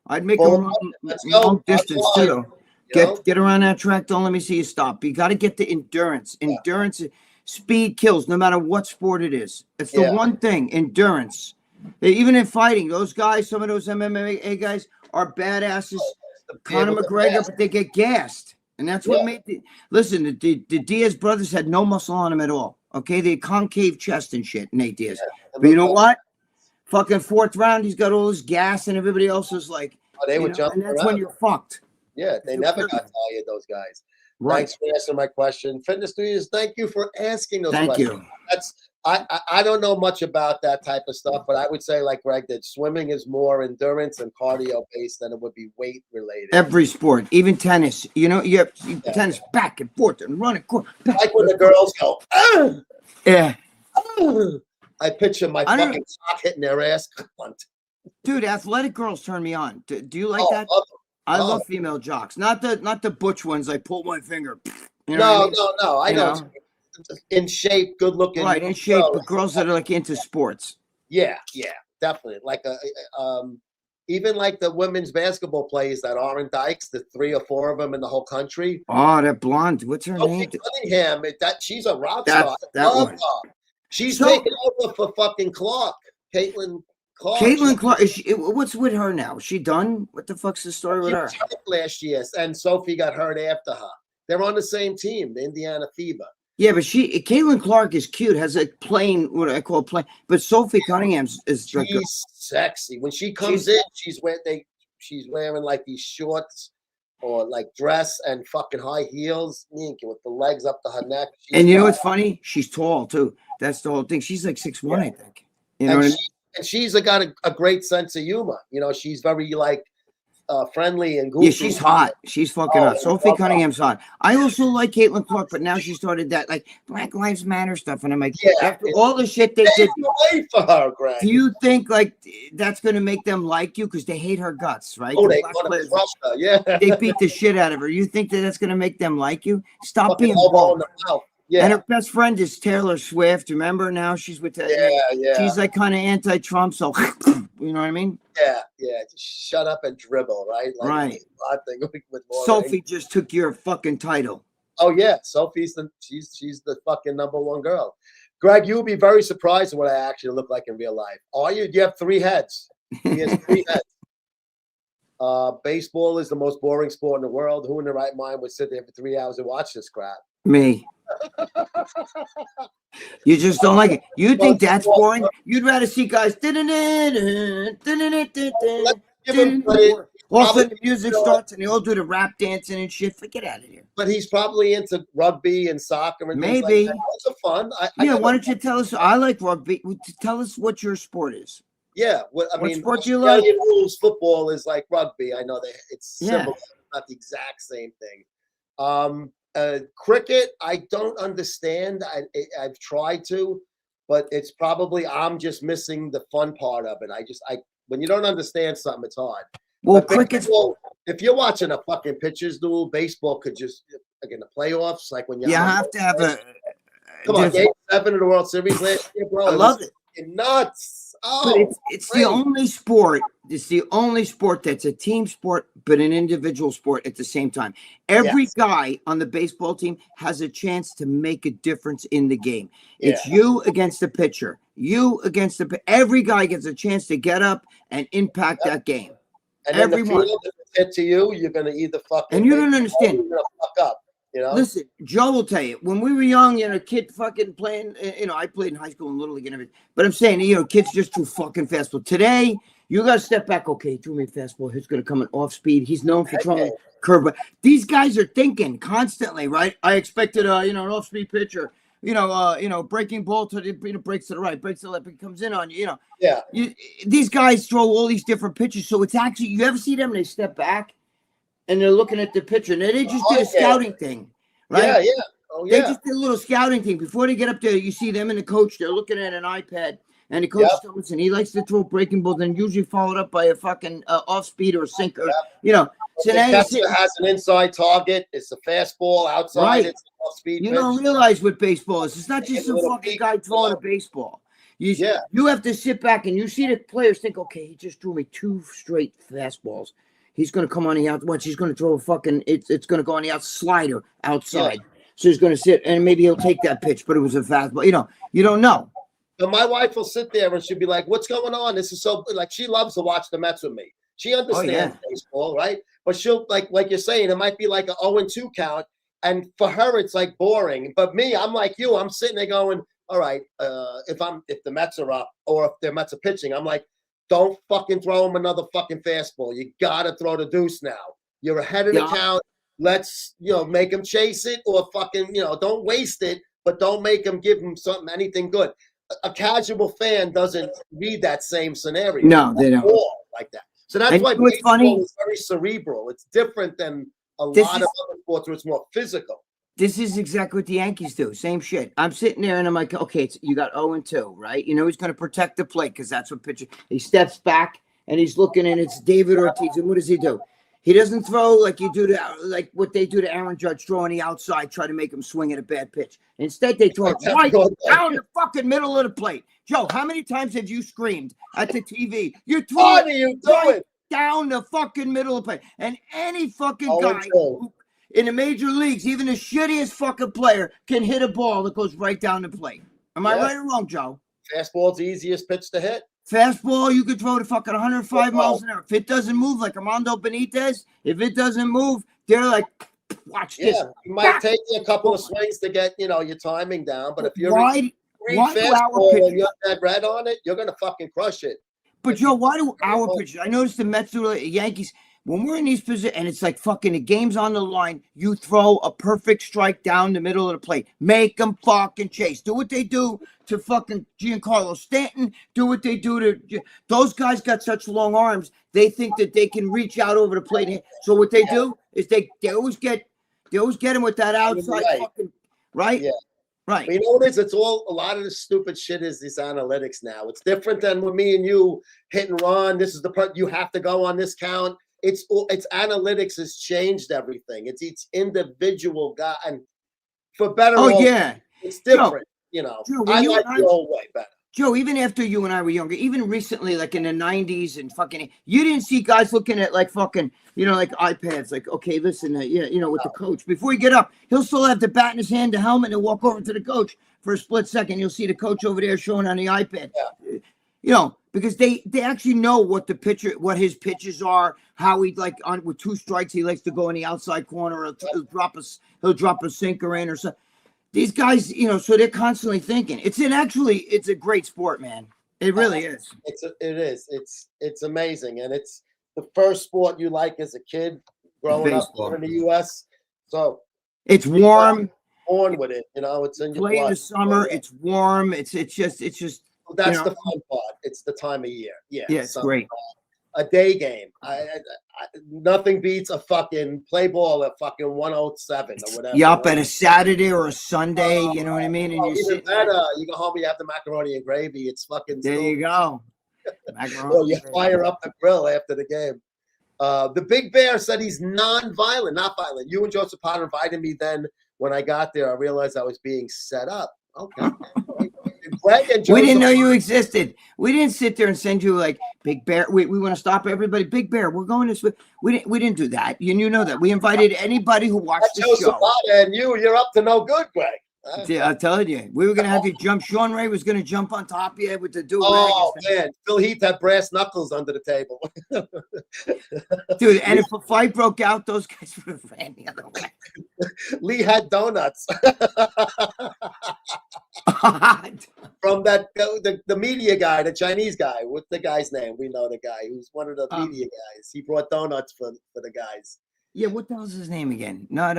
I'd make them run long distance too. Get around that track. Don't let me see you stop. You got to get the endurance. Endurance. Speed kills no matter what sport it is. It's the one thing, endurance. Even in fighting, those guys, some of those MMA guys are badasses. Conor McGregor, but they get gassed. And that's what made listen, the Diaz brothers had no muscle on them at all. Okay, they had concave chest and shit, Nate Diaz. But you know what? Fucking fourth round, he's got all this gas and everybody else is like, they would jump and that's around. when you're fucked. Yeah, they never got tired, those guys. Right. Thanks for answering my question. Fitness Studios, thank you for asking those questions. You. That's I don't know much about that type of stuff, but I would say, like Greg did, swimming is more endurance and cardio based than it would be weight related. Every sport, even tennis. You have tennis back and forth and running. Like when the girls go, yeah. I picture my fucking sock hitting their ass. Dude, athletic girls turn me on. Do you like that? I love female jocks, not the butch ones. I pull my finger. No. I don't. In shape, good looking. Right, in shape, but girls that are like into sports. Yeah, definitely. Like even like the women's basketball players that aren't Dykes, the 3 or 4 of them in the whole country. Oh, that blonde. What's her name? Cunningham. She's a rock star. That one. She's taking over for fucking Clark. Caitlin Clark. Caitlin Clark, what's with her now? Is she done? What the fuck's the story with She her? was hurt last year, and Sophie got hurt after her. They're on the same team, the Indiana Fever. Yeah, but Caitlin Clark is cute, has a plain, what I call plain, but Sophie Cunningham is like She's sexy. When she comes in, she's wearing like these shorts or like dress and fucking high heels, with the legs up to her neck. And you know what's funny? She's tall too. That's the whole thing. She's like 6'1", I think. You know what I mean? And she's got a great sense of humor. You know, she's very like friendly and goofy. Yeah, she's hot. She's fucking hot. Sophie Cunningham's hot. I also like Caitlin Clark, but now she started that like Black Lives Matter stuff, and I'm like, after all the shit they did, away for her, Greg. do you think like that's gonna make them like you because they hate her guts, right? Oh, they want to crush her. Yeah, they beat the shit out of her. You think that that's gonna make them like you? Stop being bold. Yeah. And her best friend is Taylor Swift. Remember now she's with that. Yeah. She's like kind of anti-Trump, so you know what I mean? Yeah. Just shut up and dribble, right? Like, right. With Sophie just took your fucking title. Oh yeah, Sophie's she's the fucking #1 girl. Greg, you would be very surprised at what I actually look like in real life. Are you? You have 3 heads. He has 3 heads. Baseball is the most boring sport in the world. Who in their right mind would sit there for 3 hours and watch this crap? Me. You just don't like it. You think that's boring? You'd rather see guys. All of a sudden the music starts and they all do the rap dancing and shit. Forget out of here. But he's probably into rugby and soccer and maybe. Things like that. Those are fun. Why don't you tell us? I like rugby. Tell us what your sport is. Yeah, what sport do you like? Rules football is like rugby. I know it's similar, not the exact same thing. Cricket, I don't understand. I've tried to, but it's probably I'm just missing the fun part of it. When you don't understand something, it's hard. Well, cricket. If you're watching a fucking pitcher's duel, baseball could just like in the playoffs, like when you have to have a. Come on, Game 7 of the World Series last year, bro. I love it. Nuts. Oh, but it's the only sport. It's the only sport that's a team sport, but an individual sport at the same time. Every guy on the baseball team has a chance to make a difference in the game. It's you against the pitcher. You against every guy gets a chance to get up and impact that game. And everyone. If it's hit to you, you're gonna either fucking. And you don't understand. You're gonna fuck up. You know? Listen, Joe will tell you, when we were young, kid fucking playing, I played in high school and Little League and everything. But I'm saying, kids just too fucking fast. But today, you got to step back. Okay, he threw me a fastball. He's going to come in off speed. He's known for throwing curve. But these guys are thinking constantly, right? I expected, an off speed pitcher, breaking ball to the, breaks to the right, breaks to the left, it comes in on you, these guys throw all these different pitches. So it's actually, you ever see them, they step back? And they're looking at the picture. And they just did a scouting thing, right? Yeah. Oh, yeah. They just did a little scouting thing. Before they get up there, you see them and the coach, they're looking at an iPad. And the coach tells and he likes to throw breaking balls and usually followed up by a fucking off-speed or a sinker. So the catcher has an inside target. It's a fastball. Outside, it's an off-speed You pitch. don't realize what baseball is. It's not just some fucking guy throwing a baseball. You have to sit back and you see the players think, okay, he just threw me 2 straight fastballs. He's going to come on the out. Watch, he's going to throw a fucking. It's going to go on the slider outside. So he's going to sit and maybe he'll take that pitch, but it was a fastball. You don't know. But my wife will sit there and she'll be like, "What's going on? This is so like." She loves to watch the Mets with me. She understands baseball, right? But she'll like you're saying, it might be like an 0-2 count, and for her it's like boring. But me, I'm like you. I'm sitting there going, "All right, if the Mets are up or if the Mets are pitching, I'm like." Don't fucking throw him another fucking fastball. You gotta throw the deuce now. You're ahead of the count. Let's make him chase it or fucking don't waste it, but don't make him give him anything good. A casual fan doesn't read that same scenario. No, they don't like that. So that's why baseball is very cerebral. It's different than a lot of other sports where it's more physical. This is exactly what the Yankees do. Same shit. I'm sitting there and I'm like, okay, you got 0-2, right? He's going to protect the plate because that's what pitcher. He steps back and he's looking and it's David Ortiz. And what does he do? He doesn't throw like like what they do to Aaron Judge, throw on the outside, try to make him swing at a bad pitch. Instead, they throw it right down the fucking middle of the plate. Joe, how many times have you screamed at the TV? You throw it down the fucking middle of the plate. And any fucking guy in the major leagues, even the shittiest fucking player can hit a ball that goes right down the plate. Am I right or wrong, Joe? Fastball's the easiest pitch to hit. Fastball, you could throw to fucking 105 miles an hour. If it doesn't move like Armando Benitez, if it doesn't move, they're like, watch this. You might take you a couple of swings to get, your timing down. But if you're why read do our fastball pitchers, and you're dead red on it, you're gonna fucking crush it. but Joe, why do our pitchers? I noticed the Mets do the Yankees. When we're in these positions and it's like fucking the game's on the line, you throw a perfect strike down the middle of the plate. Make them fucking chase. Do what they do to fucking Giancarlo Stanton. Do what they do to those guys. Got such long arms. They think that they can reach out over the plate. So what they do is they always get him with that outside fucking right. Yeah. Right. But you know what it is? It's all a lot of this stupid shit is these analytics now. It's different than when me and you hit and run. This is the part you have to go on this count. It's analytics has changed everything. It's each individual guy, and for better. Oh yeah, it's different. Joe, I like the old way better. Joe, even after you and I were younger, even recently, like in the 90s and fucking, you didn't see guys looking at like fucking, like iPads, like, okay, listen, with the coach. Before you get up, he'll still have the bat in his hand, the helmet, and walk over to the coach for a split second. You'll see the coach over there showing on the iPad. Yeah. Because they actually know what his pitches are, how he with 2 strikes, he likes to go in the outside corner, or he'll drop a sinker in or something. These guys, so they're constantly thinking. It's a great sport, man. It really is. It is. It's amazing, and it's the first sport you like as a kid growing up here in the U.S. So it's warm. Born with it, it's in your play blood. In the summer. It's warm. It's just. That's the fun part. It's the time of year. Yeah, it's great. A day game. Nothing beats a fucking play ball at fucking 107 or whatever. Yup, at a Saturday or a Sunday, you know what I mean? And even better, you go home, you have the macaroni and gravy. It's fucking. There you go. Or you fire up the grill after the game. The Big Bear said he's not violent. You and Joseph Potter invited me. Then when I got there, I realized I was being set up. Okay. Gregg and Joseph, we didn't know you existed. We didn't sit there and send you like Big Bear. We want to stop everybody. Big Bear, we're going this way. We didn't do that. You know that. We invited anybody who watched the Joseph show. Potter and you're up to no good, Gregg. Yeah, I'm telling you, we were gonna have you jump. Sean Ray was gonna jump on top of you with the do. Oh man, Phil Heath had brass knuckles under the table. Dude, and if a fight broke out, those guys would have ran the other way. Lee had donuts. From that the media guy, the Chinese guy. What's the guy's name? We know the guy who's one of the media guys. He brought donuts for the guys. Yeah, what the hell's his name again? Not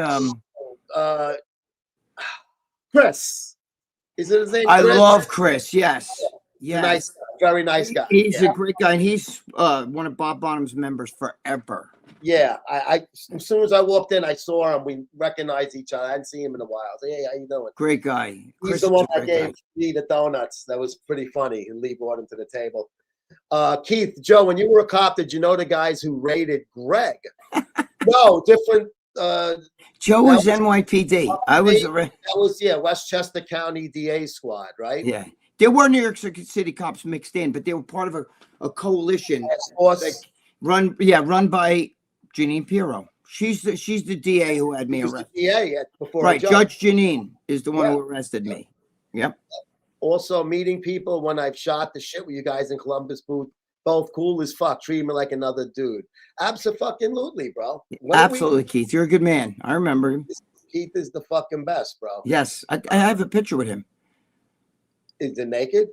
Chris. Is it his name? I love Chris. Yes. Yeah. Nice, very nice guy. He's a great guy, and he's one of Bob Bonham's members forever. Yeah, I as soon as I walked in, I saw him. We recognized each other. I hadn't seen him in a while. I said, "Hey, how you doing?" Great guy. He's the one that gave Lee the donuts. That was pretty funny. And Lee brought him to the table. Keith, Joe, when you were a cop, did you know the guys who raided Gregg? No, different. Joe was NYPD. I was that was Westchester County DA squad, right? Yeah, there were New York City cops mixed in, but they were part of a coalition run by Janine Pirro. She's the DA who had me arrested. DA before right, Judge Janine is the one who arrested me. Yep. Also meeting people when I've shot the shit with you guys in Columbus booth. Both cool as fuck. Treat me like another dude. Absolutely, bro. Absolutely, Keith. You're a good man. I remember him. Keith is the fucking best, bro. Yes. I have a picture with him. Is it naked?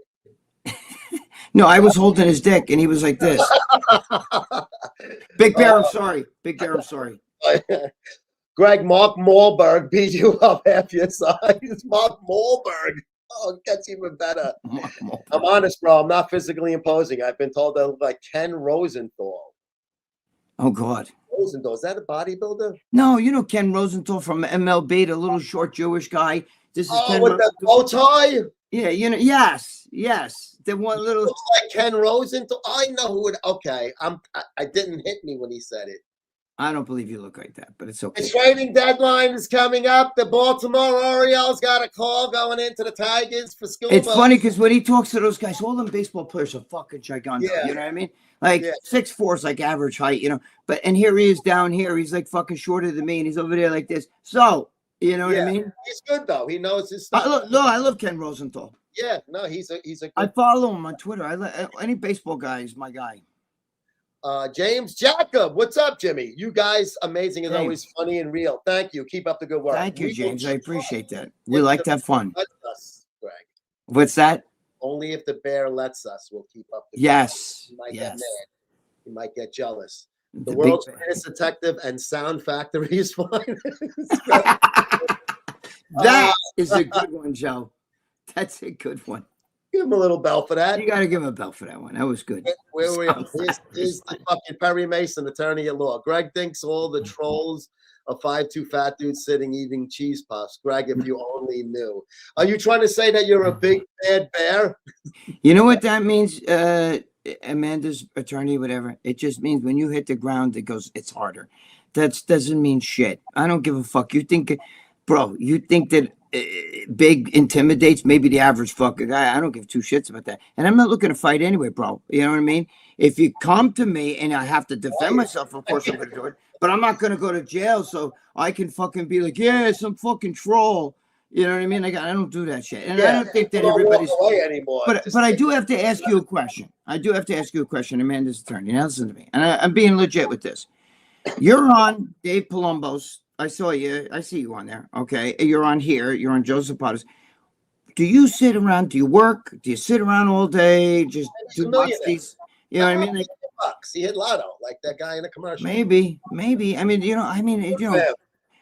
No, I was holding his dick and he was like this. Big Bear, I'm sorry. Big Bear, I'm sorry. Gregg, Mark Wahlberg beat you up half your size. Mark Wahlberg. Oh, it gets even better. I'm honest, bro. I'm not physically imposing. I've been told I look like Ken Rosenthal. Oh, God. Rosenthal, is that a bodybuilder? No, you know Ken Rosenthal from MLB, the little short Jewish guy. This is Ken with the bow tie? Yeah, yes. The one little. Looks like Ken Rosenthal. I know who it. Okay, I didn't hit me when he said it. I don't believe you look like that, but it's okay. The trading deadline is coming up. The Baltimore Orioles got a call going into the Tigers for school. It's funny because when he talks to those guys, all them baseball players are fucking gigantic. Yeah. You know what I mean? Like 6'4" is like average height, and here he is down here. He's like fucking shorter than me, and he's over there like this. So, you know what I mean? He's good though. He knows his stuff. I love Ken Rosenthal. Yeah, no, he's a I good. follow him on Twitter. Any baseball guy is my guy. James Jacob, what's up, Jimmy? You guys, amazing as James. always, funny and real. Thank you. Keep up the good work. Thank you, We will James. I try appreciate that. if We like the to have fun. bear lets us, Greg. What's that? Only if the bear lets us, we'll keep up the good Yes. work. He might Yes. get mad. He might get jealous. The The world's big- greatest detective and sound factory is fine. That is a good one, Joe. That's a good one. Give him a little bell for that. You got to give him a bell for that one. That was good. Where we Sound is factory is the fucking Perry Mason, attorney at law. Greg thinks all the trolls are 5'2" fat dudes sitting eating cheese puffs. Greg, if you only knew. Are you trying to say that you're a big bad bear? You know what that means, Amanda's attorney, whatever? It just means when you hit the ground, it's harder. That doesn't mean shit. I don't give a fuck. You think, bro, you think that big intimidates maybe the average fucking guy? I don't give two shits about that. And I'm not looking to fight anyway, bro. You know what I mean? If you come to me and I have to defend myself, of course I'm going to do it. But I'm not going to go to jail so I can fucking be like, yeah, some fucking troll. You know what I mean? Like, I don't do that shit. And I don't think that everybody's away anymore. But I do have to ask you a question. Amanda's attorney. Now listen to me. And I'm being legit with this. You're on Dave Palumbo's. I saw you. I see you on there. Okay. You're on here. You're on Joseph Potter's. Do you sit around? Do you work? Do you sit around all day? Just do watch these? You know what I mean? Like, bucks. He hit lotto like that guy in the commercial. Maybe. I mean,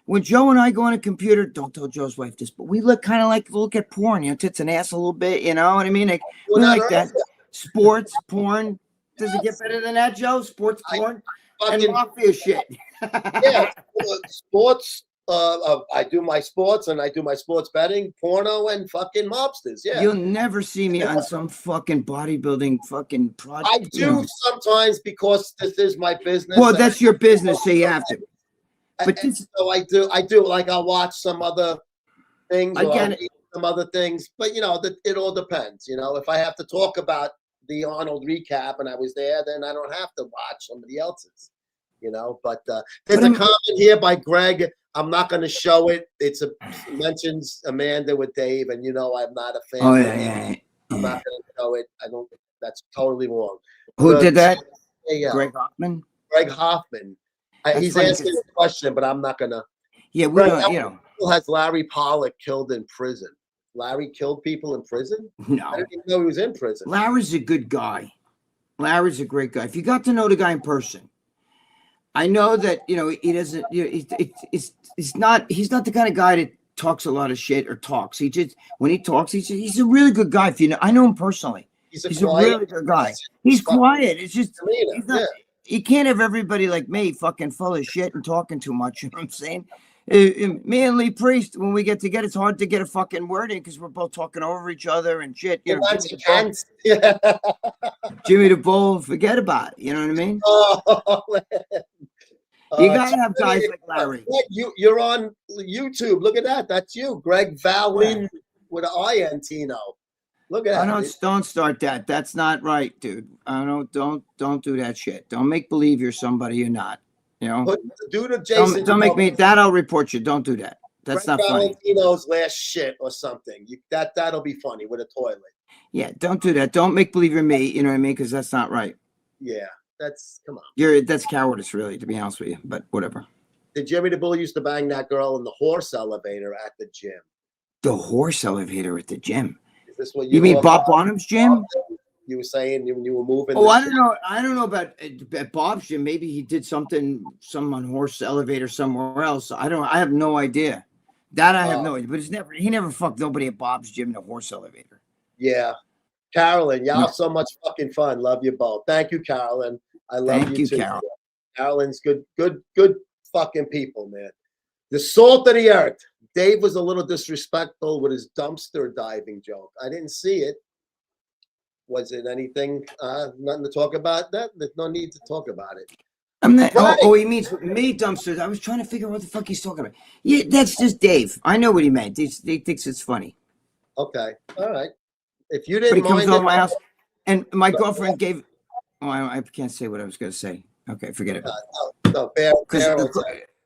when Joe and I go on a computer, don't tell Joe's wife this, but we look at porn, tits and ass a little bit, you know what I mean? Like, we like that. Sports, porn. Does it get better than that, Joe? Sports, porn, and mafia shit. Yeah, sports. I do my sports and I do my sports betting, porno, and fucking mobsters. Yeah, you'll never see me on some fucking bodybuilding fucking project. I do sometimes because this is my business. Well, that's your business, so you have to. But so I do. Like I'll watch some other things, or I'll eat some other things. But it all depends. If I have to talk about the Arnold recap and I was there, then I don't have to watch somebody else's. But there's a comment here by Greg. I'm not going to show it. Mentions Amanda with Dave, and I'm not a fan. Oh yeah. I'm not going to show it. I don't. That's totally wrong. Who did that? Yeah. Greg Hoffman. Greg Hoffman. He's asking a question, but I'm not going to. Yeah, we don't. Has Larry Pollock killed in prison? Larry killed people in prison? No. I didn't even know he was in prison. Larry's a good guy. Larry's a great guy. If you got to know the guy in person, I know that he doesn't. He's not the kind of guy that talks a lot of shit or talks. He just when he talks, he's a really good guy. I know him personally. He's a really good guy. He's quiet. It's just he's not, you can't have everybody like me fucking full of shit and talking too much. You know what I'm saying? Me and Lee Priest, when we get together, it's hard to get a fucking word in because we're both talking over each other and shit. Jimmy the Bull, forget about it. You know what I mean? You gotta have guys like Larry. You're on YouTube. Look at that. That's you, Gregg Valentino with an Intino. Look at that. Don't start that. That's not right, dude. Don't do that shit. Don't make believe you're somebody you're not. Don't make me that. I'll report you. Don't do that. That's not funny. Valentino's last shit or something. That'll be funny with a toilet. Yeah, don't do that. Don't make believe you're me. You know what I mean? Because that's not right. Yeah, come on. That's cowardice, really, to be honest with you. But whatever. Did Jimmy the Bull used to bang that girl in the horse elevator at the gym? The horse elevator at the gym. Is this what you mean? Bob Bonham's gym? You were saying when you were moving. Oh, I don't know. I don't know about at Bob's gym. Maybe he did some on horse elevator somewhere else. I have no idea. That I have no idea. But he never fucked nobody at Bob's gym in a horse elevator. Yeah. Carolyn, y'all so much fucking fun. Love you both. Thank you, Carolyn. I love you too. Carolyn. Carolyn's good fucking people, man. The salt of the earth. Dave was a little disrespectful with his dumpster diving joke. I didn't see it. Was it anything? Nothing to talk about? There's no need to talk about it. I'm not. Right. Oh, he means mini dumpsters. I was trying to figure out what the fuck he's talking about. Yeah, that's just Dave. I know what he meant. He thinks it's funny. Okay, all right. If you didn't but he mind comes over my house, and my girlfriend gave. Oh, I can't say what I was going to say. Okay, forget it. No, bad.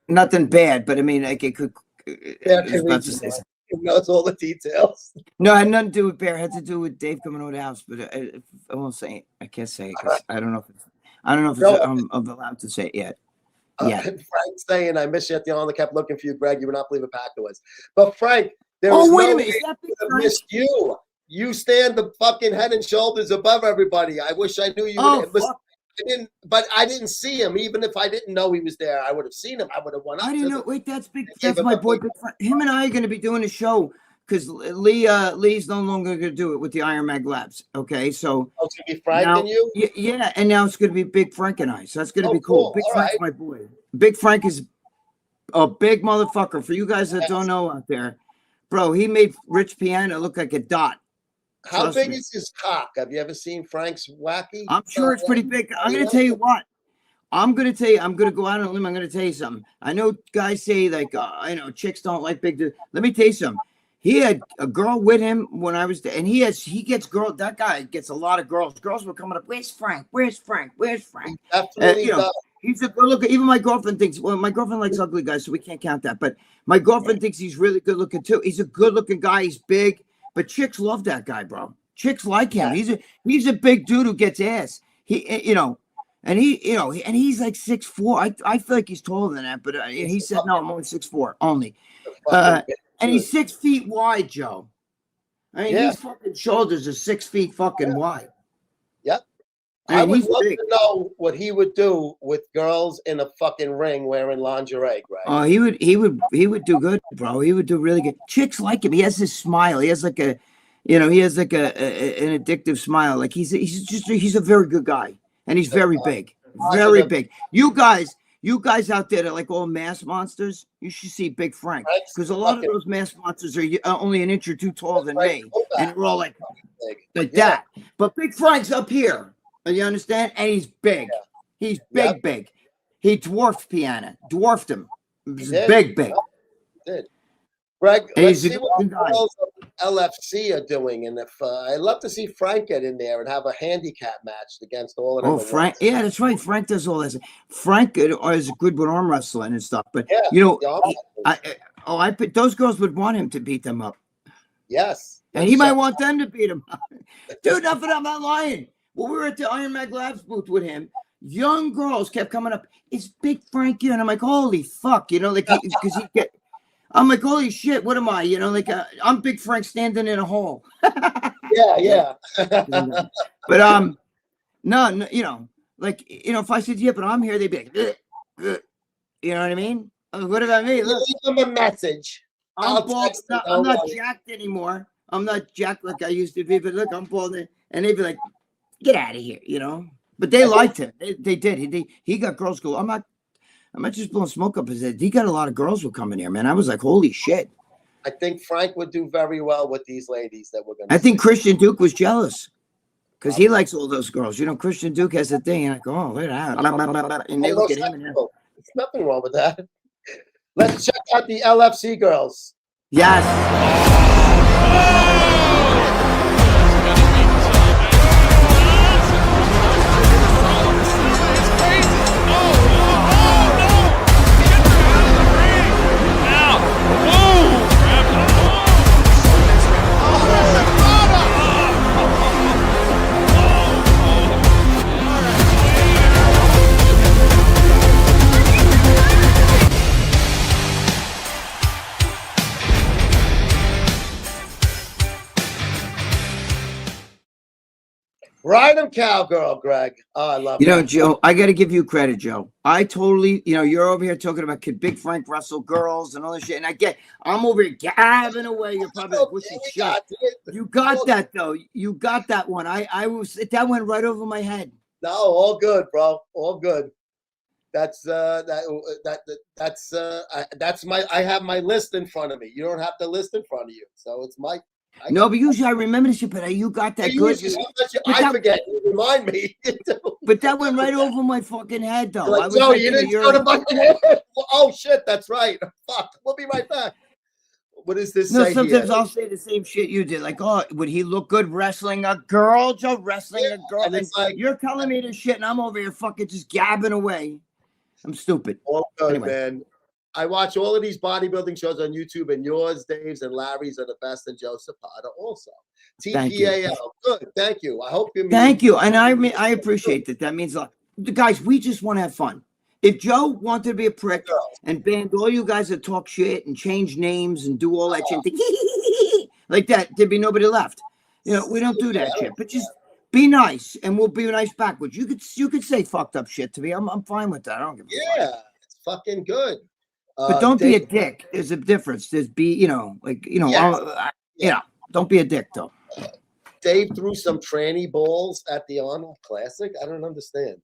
Nothing bad, but I mean, like it could. He knows all the details. No, it had nothing to do with Bear. It had to do with Dave coming over the house. But I won't say it. I can't say it because I don't know if I'm allowed to say it yet. Yeah. Frank saying, I miss you at the island. I kept looking for you, Greg. You would not believe a pack it was. But Frank, there was wait no a minute. way Is that I Big could have Frank? missed you. You stand the fucking head and shoulders above everybody. I wish I knew you. Fuck. I didn't see him. Even if I didn't know he was there, I would have seen him. I would have went up. I didn't know. Wait, that's gave him my a boy. big- Big Frank. Him and I are going to be doing a show because Lee's no longer going to do it with the Iron Mag Labs. Okay, so Oh, it's gonna be Frank now, and you. yeah, and now it's going to be Big Frank and I. So that's going to be cool. Cool. Big All Frank's right. my boy. Big Frank is a big motherfucker. For you guys that Yes. don't know out there, bro, he made Rich Piano look like a dot. How Trust big me. is his cock? Have you ever seen Frank's wacky? I'm sure it's pretty big. I'm going to tell you what. I'm going to go out on a limb. I'm going to tell you something. I know guys say like, chicks don't like big dudes. Let me tell you something. He had a girl with him when I was there, and he gets girls. That guy gets a lot of girls. Girls were coming up. Where's Frank? Where's Frank? Where's Frank? Definitely does. He's a good looker. Even my girlfriend thinks. Well, my girlfriend likes ugly guys, so we can't count that. But my girlfriend thinks he's really good looking too. He's a good looking guy. He's big, but chicks love that guy, bro. Chicks like him. He's a big dude who gets ass. And he's like 6'4". I feel like he's taller than that, but he said no, I'm only 6'4" only. And he's 6 feet wide, Joe. I mean, his fucking shoulders are 6 feet fucking wide. Yep. And I would he's love big. to know what he would do with girls in a fucking ring wearing lingerie, Greg. Oh, he would do good, bro. He would do really good. Chicks like him. He has this smile. He has like an addictive smile. Like he's a very good guy, and he's very big, very big. You guys out there that like all mass monsters, you should see Big Frank, because a lot of those mass monsters are only an inch or two taller than me, and we're all like that. But Big Frank's up here. You understand? And he's big. He's big, big. He dwarfed Piano. Dwarfed him. He's big. He did. Greg, And let's he's a see what good the guy. girls of LFC are doing. And if I'd love to see Frank get in there and have a handicap match against all of them. Oh, Frank. Yeah, that's right. Frank does all that. Frank is good with arm wrestling and stuff. But, those girls would want him to beat them up. Yes. And he might want them to beat him up. Dude, nothing, I'm not lying. When we were at the Iron Mag Labs booth with him, young girls kept coming up. It's Big Frank here. And I'm like, holy fuck. I'm like, holy shit, what am I? I'm Big Frank standing in a hole. Yeah. But no, if I said, yeah, but I'm here, they'd be like, ugh. You know what I mean? What about me? Look, Leave them a message. I'm bald. I'm not jacked anymore. I'm not jacked like I used to be, but look, I'm bald. And they'd be like, get out of here, But they liked him. They did. He got girls go. I'm not just blowing smoke up his head. He got a lot of girls who come in here, man. I was like, holy shit. I think Frank would do very well with these ladies that we're going to I think Christian Duke was jealous because he likes all those girls. Christian Duke has a thing. And I go, oh, look at that. And they look at him. And there's nothing wrong with that. Let's check out the LFC girls. yes. Ride 'em, cowgirl, Greg. Oh, I love that. Joe, I got to give you credit, Joe. I totally, you're over here talking about could Big Frank wrestle girls and all this shit. And I'm over here gabbing away. You're probably like, what's this shit? You got that, though. You got that one. That went right over my head. No, all good, bro. All good. I have my list in front of me. You don't have the list in front of you. So it's my. But usually I remember this shit, but you got that good. I forget. You remind me. But that went right over my fucking head, though. Like, no, you didn't go to my head. Oh, shit, that's right. Fuck. We'll be right back. What is this? No, sometimes I'll say the same shit you did. Like, oh, would he look good wrestling a girl, Joe? Wrestling a girl? And it's like, you're telling me this shit, and I'm over here fucking just gabbing away. I'm stupid. All good, man. I watch all of these bodybuilding shows on YouTube, and yours, Dave's, and Larry's are the best, and Joe Zapata also. Thank you. TPAL. Good. Thank you. I hope you. Thank you. And I appreciate that. That means a lot. Guys, we just want to have fun. If Joe wanted to be a prick and banned all you guys that talk shit and change names and do all that shit like that, there'd be nobody left. You know, we don't do that shit. But just be nice, and we'll be nice backwards. You could say fucked up shit to me. I'm fine with that. I don't give a fuck. Yeah, it's fucking good. But don't be a dick. There's a difference. There's don't be a dick though. Dave threw some tranny balls at the Arnold Classic. I don't understand.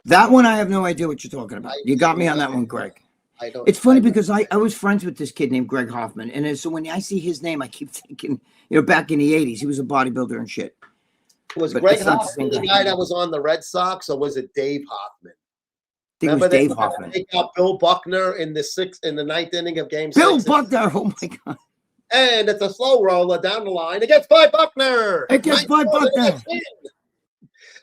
That one, I have no idea what you're talking about. You got me on that one, Greg. I don't. It's funny because I was friends with this kid named Greg Hoffman, and so when I see his name, I keep thinking, back in the '80s, he was a bodybuilder and shit. Was Greg Hoffman the guy that was on the Red Sox, or was it Dave Hoffman? I think it was Dave Hoffman. They got Bill Buckner in the ninth inning of Game 6. Bill Buckner, oh my God! And it's a slow roller down the line. It gets by Buckner. It gets by Buckner.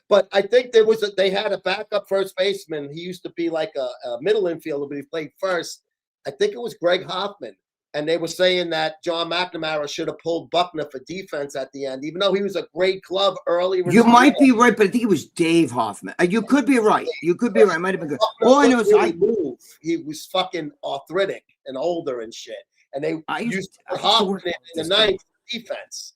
But I think they had a backup first baseman. He used to be like a middle infielder, but he played first. I think it was Greg Hoffman. And they were saying that John McNamara should have pulled Buckner for defense at the end, even though he was a great glove early. You might be right, but I think it was Dave Hoffman. You could be right. You could be right. Might have been good. All I know is he was fucking arthritic and older and shit. And they used Hoffman in the ninth defense.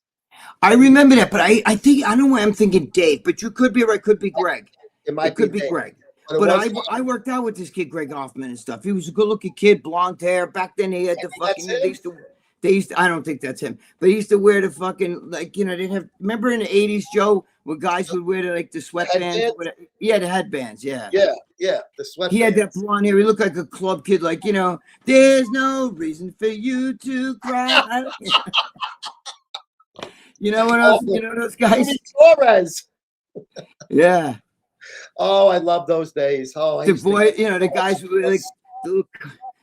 I remember that, but I think I don't know why I'm thinking Dave, but you could be right. Could be Greg. It could be Greg. But I worked out with this kid, Greg Hoffman, and stuff. He was a good-looking kid, blonde hair. Back then, he had the fucking. They used to. I don't think that's him, but he used to wear the fucking they have. Remember in the '80s, Joe, where guys would wear the sweatbands. Yeah, the headbands. Yeah. Yeah, the sweatbands. He had that blonde hair. He looked like a club kid. There's no reason for you to cry. You know what else? You know those guys? Torres. Yeah. Oh, I love those days. Oh, the guys with the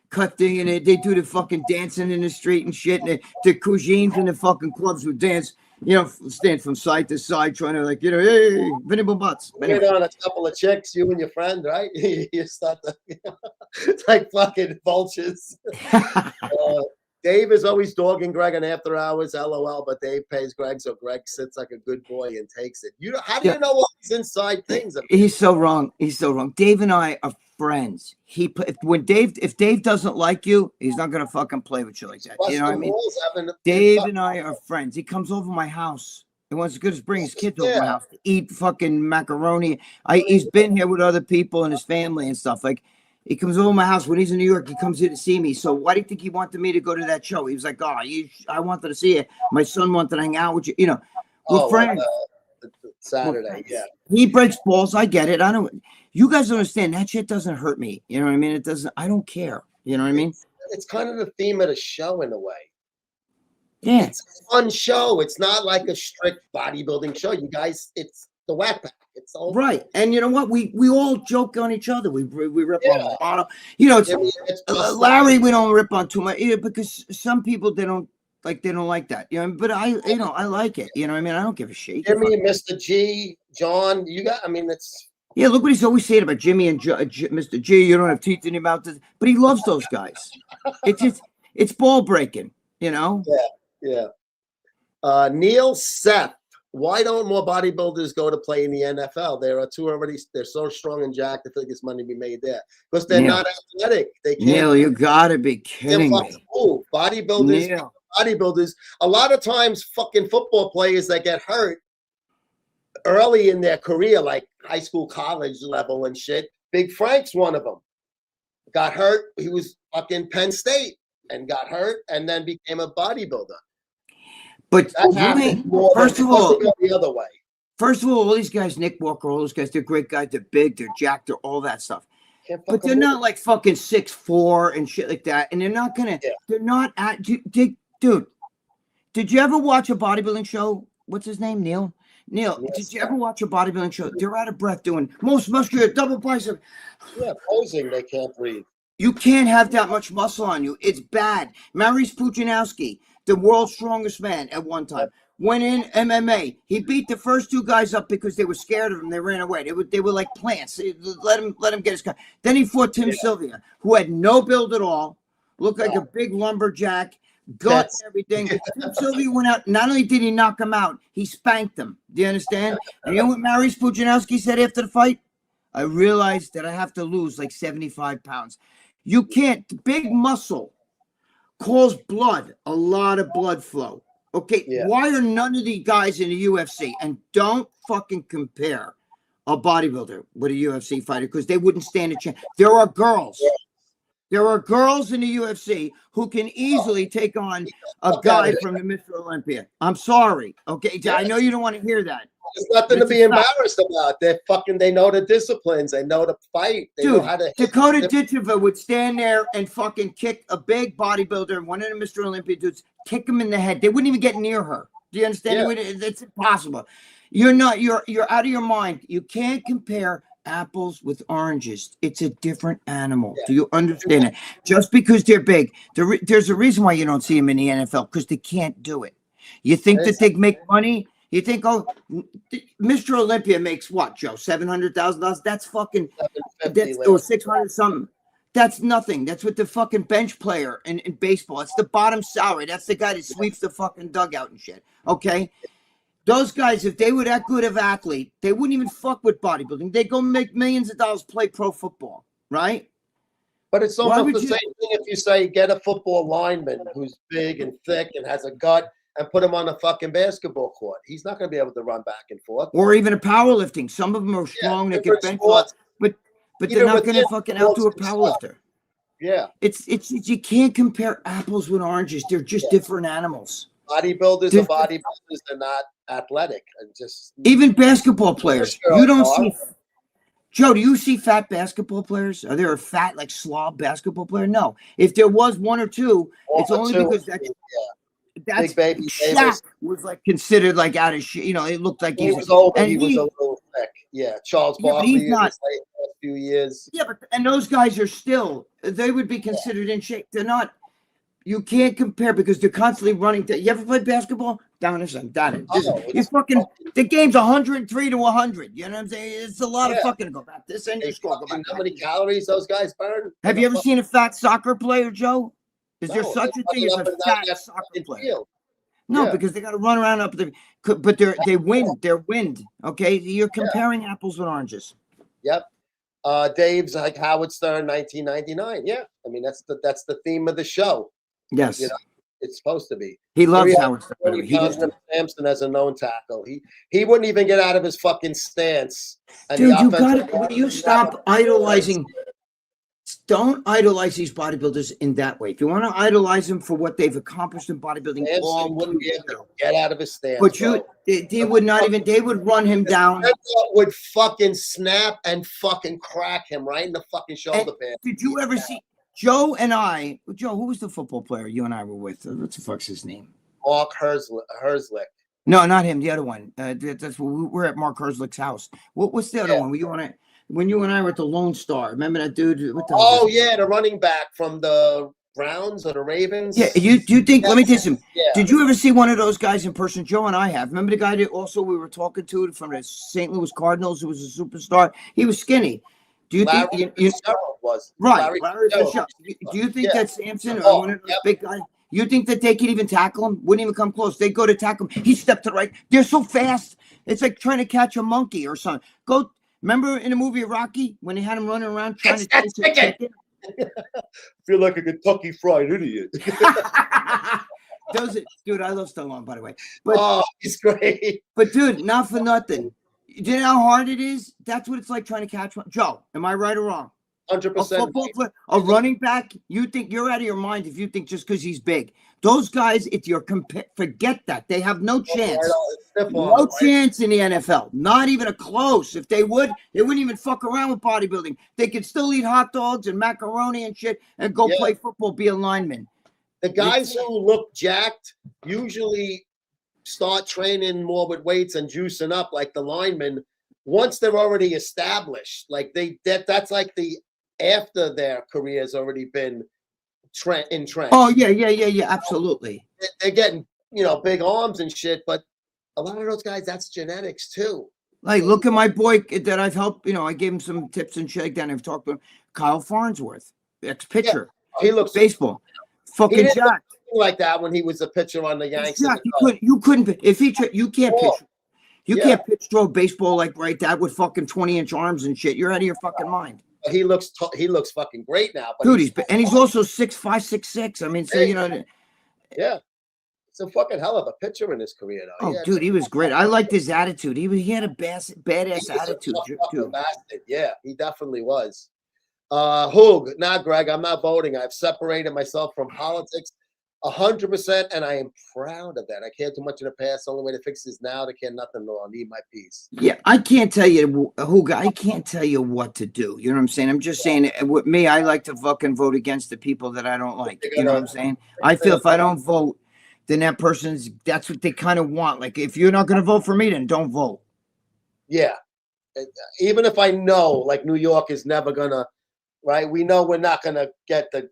cut thing, and they do the fucking dancing in the street and shit, and the cousines in the fucking clubs would dance, stand from side to side, trying to hey, Vinny Butts. Anyway. On a couple of chicks, you and your friend, right? You start to, it's like fucking vultures. Dave is always dogging Greg on after hours, LOL, but Dave pays Greg, so Greg sits like a good boy and takes it. How do you know all these inside things? He's so wrong. He's so wrong. Dave and I are friends. If Dave doesn't like you, he's not gonna fucking play with you like that. You know what I mean? Dave and I are friends. He comes over my house. He wants to go bring his kids over my house to eat fucking macaroni. He's been here with other people and his family and stuff. He comes over my house when he's in New York. He comes here to see me. So why do you think he wanted me to go to that show? He was like, I wanted to see you. My son wanted to hang out with you. We're friends. Saturday, yeah. He breaks balls. I get it. I don't. You guys don't understand. That shit doesn't hurt me. You know what I mean? It doesn't. I don't care. You know what I mean? It's kind of the theme of the show in a way. Yeah. It's a fun show. It's not like a strict bodybuilding show. You guys, it's the whack pack. It's all right. And you know what? We all joke on each other. We rip on Bono. Larry, we don't rip on too much because some people they don't like that. But I like it. You know what I mean? I don't give a shit. Jimmy and Mr. G, John, it's yeah, look what he's always saying about Jimmy and Mr. G. You don't have teeth in your mouth, but he loves those guys. It's ball breaking, Yeah. Neil Seth. Why don't more bodybuilders go to play in the NFL? There are two already. They're so strong and jacked. I think there's money to be made there because they're not athletic. They can't. Neil, you gotta be kidding me. Bodybuilders. A lot of times, fucking football players that get hurt early in their career, like high school, college level and shit. Big Frank's one of them. Got hurt. He was fucking Penn State and got hurt, and then became a bodybuilder. But first of all, the other way. First of all these guys, Nick Walker, all those guys, they're great guys. They're big, they're jacked, they're all that stuff. But they're not like fucking 6'4" and shit like that. And they're not gonna. Yeah. They're not at. Dude, did you ever watch a bodybuilding show? What's his name? Neil. Yes, did you ever watch a bodybuilding show? They're out of breath doing most muscular double bicep. Yeah, posing. They can't breathe. You can't have that much muscle on you. It's bad. Maurice Puchanowski, the world's strongest man at one time, went in MMA. He beat the first two guys up because they were scared of him. They ran away. They were like plants. Let him get his guy. Then he fought Tim Sylvia, who had no build at all, looked like a big lumberjack, gut That's- and everything. Tim Sylvia went out. Not only did he knock him out, he spanked him. Do you understand? And you know what Mariusz Pudzianowski said after the fight? I realized that I have to lose like 75 pounds. You can't. Big muscle calls blood, a lot of blood flow. Okay, Yeah. why are none of the guys in the UFC? And don't fucking compare a bodybuilder with a UFC fighter because they wouldn't stand a chance. There are girls. There are girls in the UFC who can easily take on a guy from the Mr. Olympia. I'm sorry. Okay, I know you don't want to hear that. There's nothing to be embarrassed about. They know the disciplines. They know the fight. They know how to. Dakota Ditcheva would stand there and fucking kick a big bodybuilder, one of the Mr. Olympia dudes, kick him in the head. They wouldn't even get near her. Do you understand? Yeah. It's impossible. You're out of your mind. You can't compare apples with oranges. It's a different animal. Yeah. Do you understand it? Just because they're big, there's a reason why you don't see them in the NFL because they can't do it. You think that they make money? You think, oh, Mr. Olympia makes what, Joe? $700,000? That's fucking, or 600 something. That's nothing. That's what the fucking bench player in baseball. It's the bottom salary. That's the guy that sweeps the fucking dugout and shit. Okay. Those guys, if they were that good of athlete, they wouldn't even fuck with bodybuilding. They go make millions of dollars, play pro football, right? But it's almost the same thing if you say get a football lineman who's big and thick and has a gut and put him on a fucking basketball court. He's not going to be able to run back and forth. Or even a powerlifting. Some of them are strong. They can bench lots, but they're not going to fucking outdo a powerlifter. Yeah. It's you can't compare apples with oranges. They're just different animals. Bodybuilders are bodybuilders. They're not athletic. And just even basketball players. You don't see. Joe, do you see fat basketball players? Are there a fat, like slob basketball player? No. If there was one or two, it's only because that's big baby Shaq was like considered like out of shit. You know, it looked like he was old, and he was a little thick. Yeah, Charles Barkley. He's not. A few years. Yeah, and those guys are still. They would be considered in shape. They're not. You can't compare because they're constantly running. You ever played basketball? Down this and down it. You fucking. The game's 103 to 100. You know what I'm saying? It's a lot of fucking go back this and you score. Go back. How many calories those guys burn? Have you ever seen a fat soccer player, Joe? Is there such a thing as a fat soccer player? No, because they got to run around up the. But they win. They're wind. Okay, you're comparing apples with oranges. Yep. Dave's like Howard Stern, 1999. Yeah, I mean that's the theme of the show. Yes, you know, it's supposed to be. He loves Howard Stern. Samson as a known tackle. He wouldn't even get out of his fucking stance. And dude, you got to. Will you stop idolizing? Don't idolize these bodybuilders in that way. If you want to idolize them for what they've accomplished in bodybuilding, wouldn't be able to get out of his stance. But they would not even. They would run him down. Would fucking snap and fucking crack him right in the fucking shoulder pad. Did you ever see Joe and I? Joe, who was the football player you and I were with? What the fuck's his name? Mark Herzlich. No, not him. The other one. That's we're at Mark Herzlich's house. What's the other one? Were you on it? When you and I were at the Lone Star, remember that dude? The running back from the Browns or the Ravens. Yeah, you think? Let me tell you something. Yeah. Did you ever see one of those guys in person? Joe and I have. Remember the guy that also we were talking to from the St. Louis Cardinals, who was a superstar? He was skinny. Do you think was right? Larry Fitzgerald. Do you think that Samson or one of those big guys? You think that they could even tackle him? Wouldn't even come close. They go to tackle him. He stepped to the right. They're so fast. It's like trying to catch a monkey or something. Go. Remember in the movie Rocky when they had him running around trying to chase a chicken? Feel like a Kentucky Fried Idiot. Dude, I love Stallone, by the way. But, he's great. But dude, not for nothing. Do you know how hard it is? That's what it's like trying to catch one. Joe, am I right or wrong? 100%. A football player, a running back. You think you're out of your mind if you think just because he's big. Those guys, if you're forget that. They have no chance. No chance in the NFL. Not even a close. If they would, they wouldn't even fuck around with bodybuilding. They could still eat hot dogs and macaroni and shit and go play football, be a lineman. The guys who look jacked usually start training more with weights and juicing up like the linemen once they're already established. Like that's like the after their career's already been entrenched. Oh yeah, absolutely. They're getting big arms and shit, but a lot of those guys, that's genetics too. Like, look at my boy that I've helped. I gave him some tips and shit like that. And I've talked to him. Kyle Farnsworth, ex-pitcher. Yeah. He looks baseball. fucking didn't look jacked. like that when he was a pitcher on the Yankees. Jacked. You couldn't if you can't pitch. You Yeah. can't pitch throw a baseball like that with fucking 20-inch arms and shit. You're out of your fucking mind. He looks fucking great now. But Dude, he's also 6'5", 6'6". I mean, so you know. Yeah, it's a fucking hell of a pitcher in his career, though. Oh, dude, he was great. I liked his attitude. He had a badass attitude too. Yeah, he definitely was. Hoog, Greg, I'm not voting. I've separated myself from politics 100%, and I am proud of that. I cared too much in the past. The only way to fix this now to care nothing more. I need my peace. Yeah, I can't tell you, Hooga, I can't tell you what to do. You know what I'm saying? I'm just saying, with me, I like to fucking vote against the people that I don't like. You know what I'm saying? I feel if I don't vote, then that's what they kind of want. Like, if you're not going to vote for me, then don't vote. Yeah. Even if I know, like, New York is never going to, right? We know we're not going to get the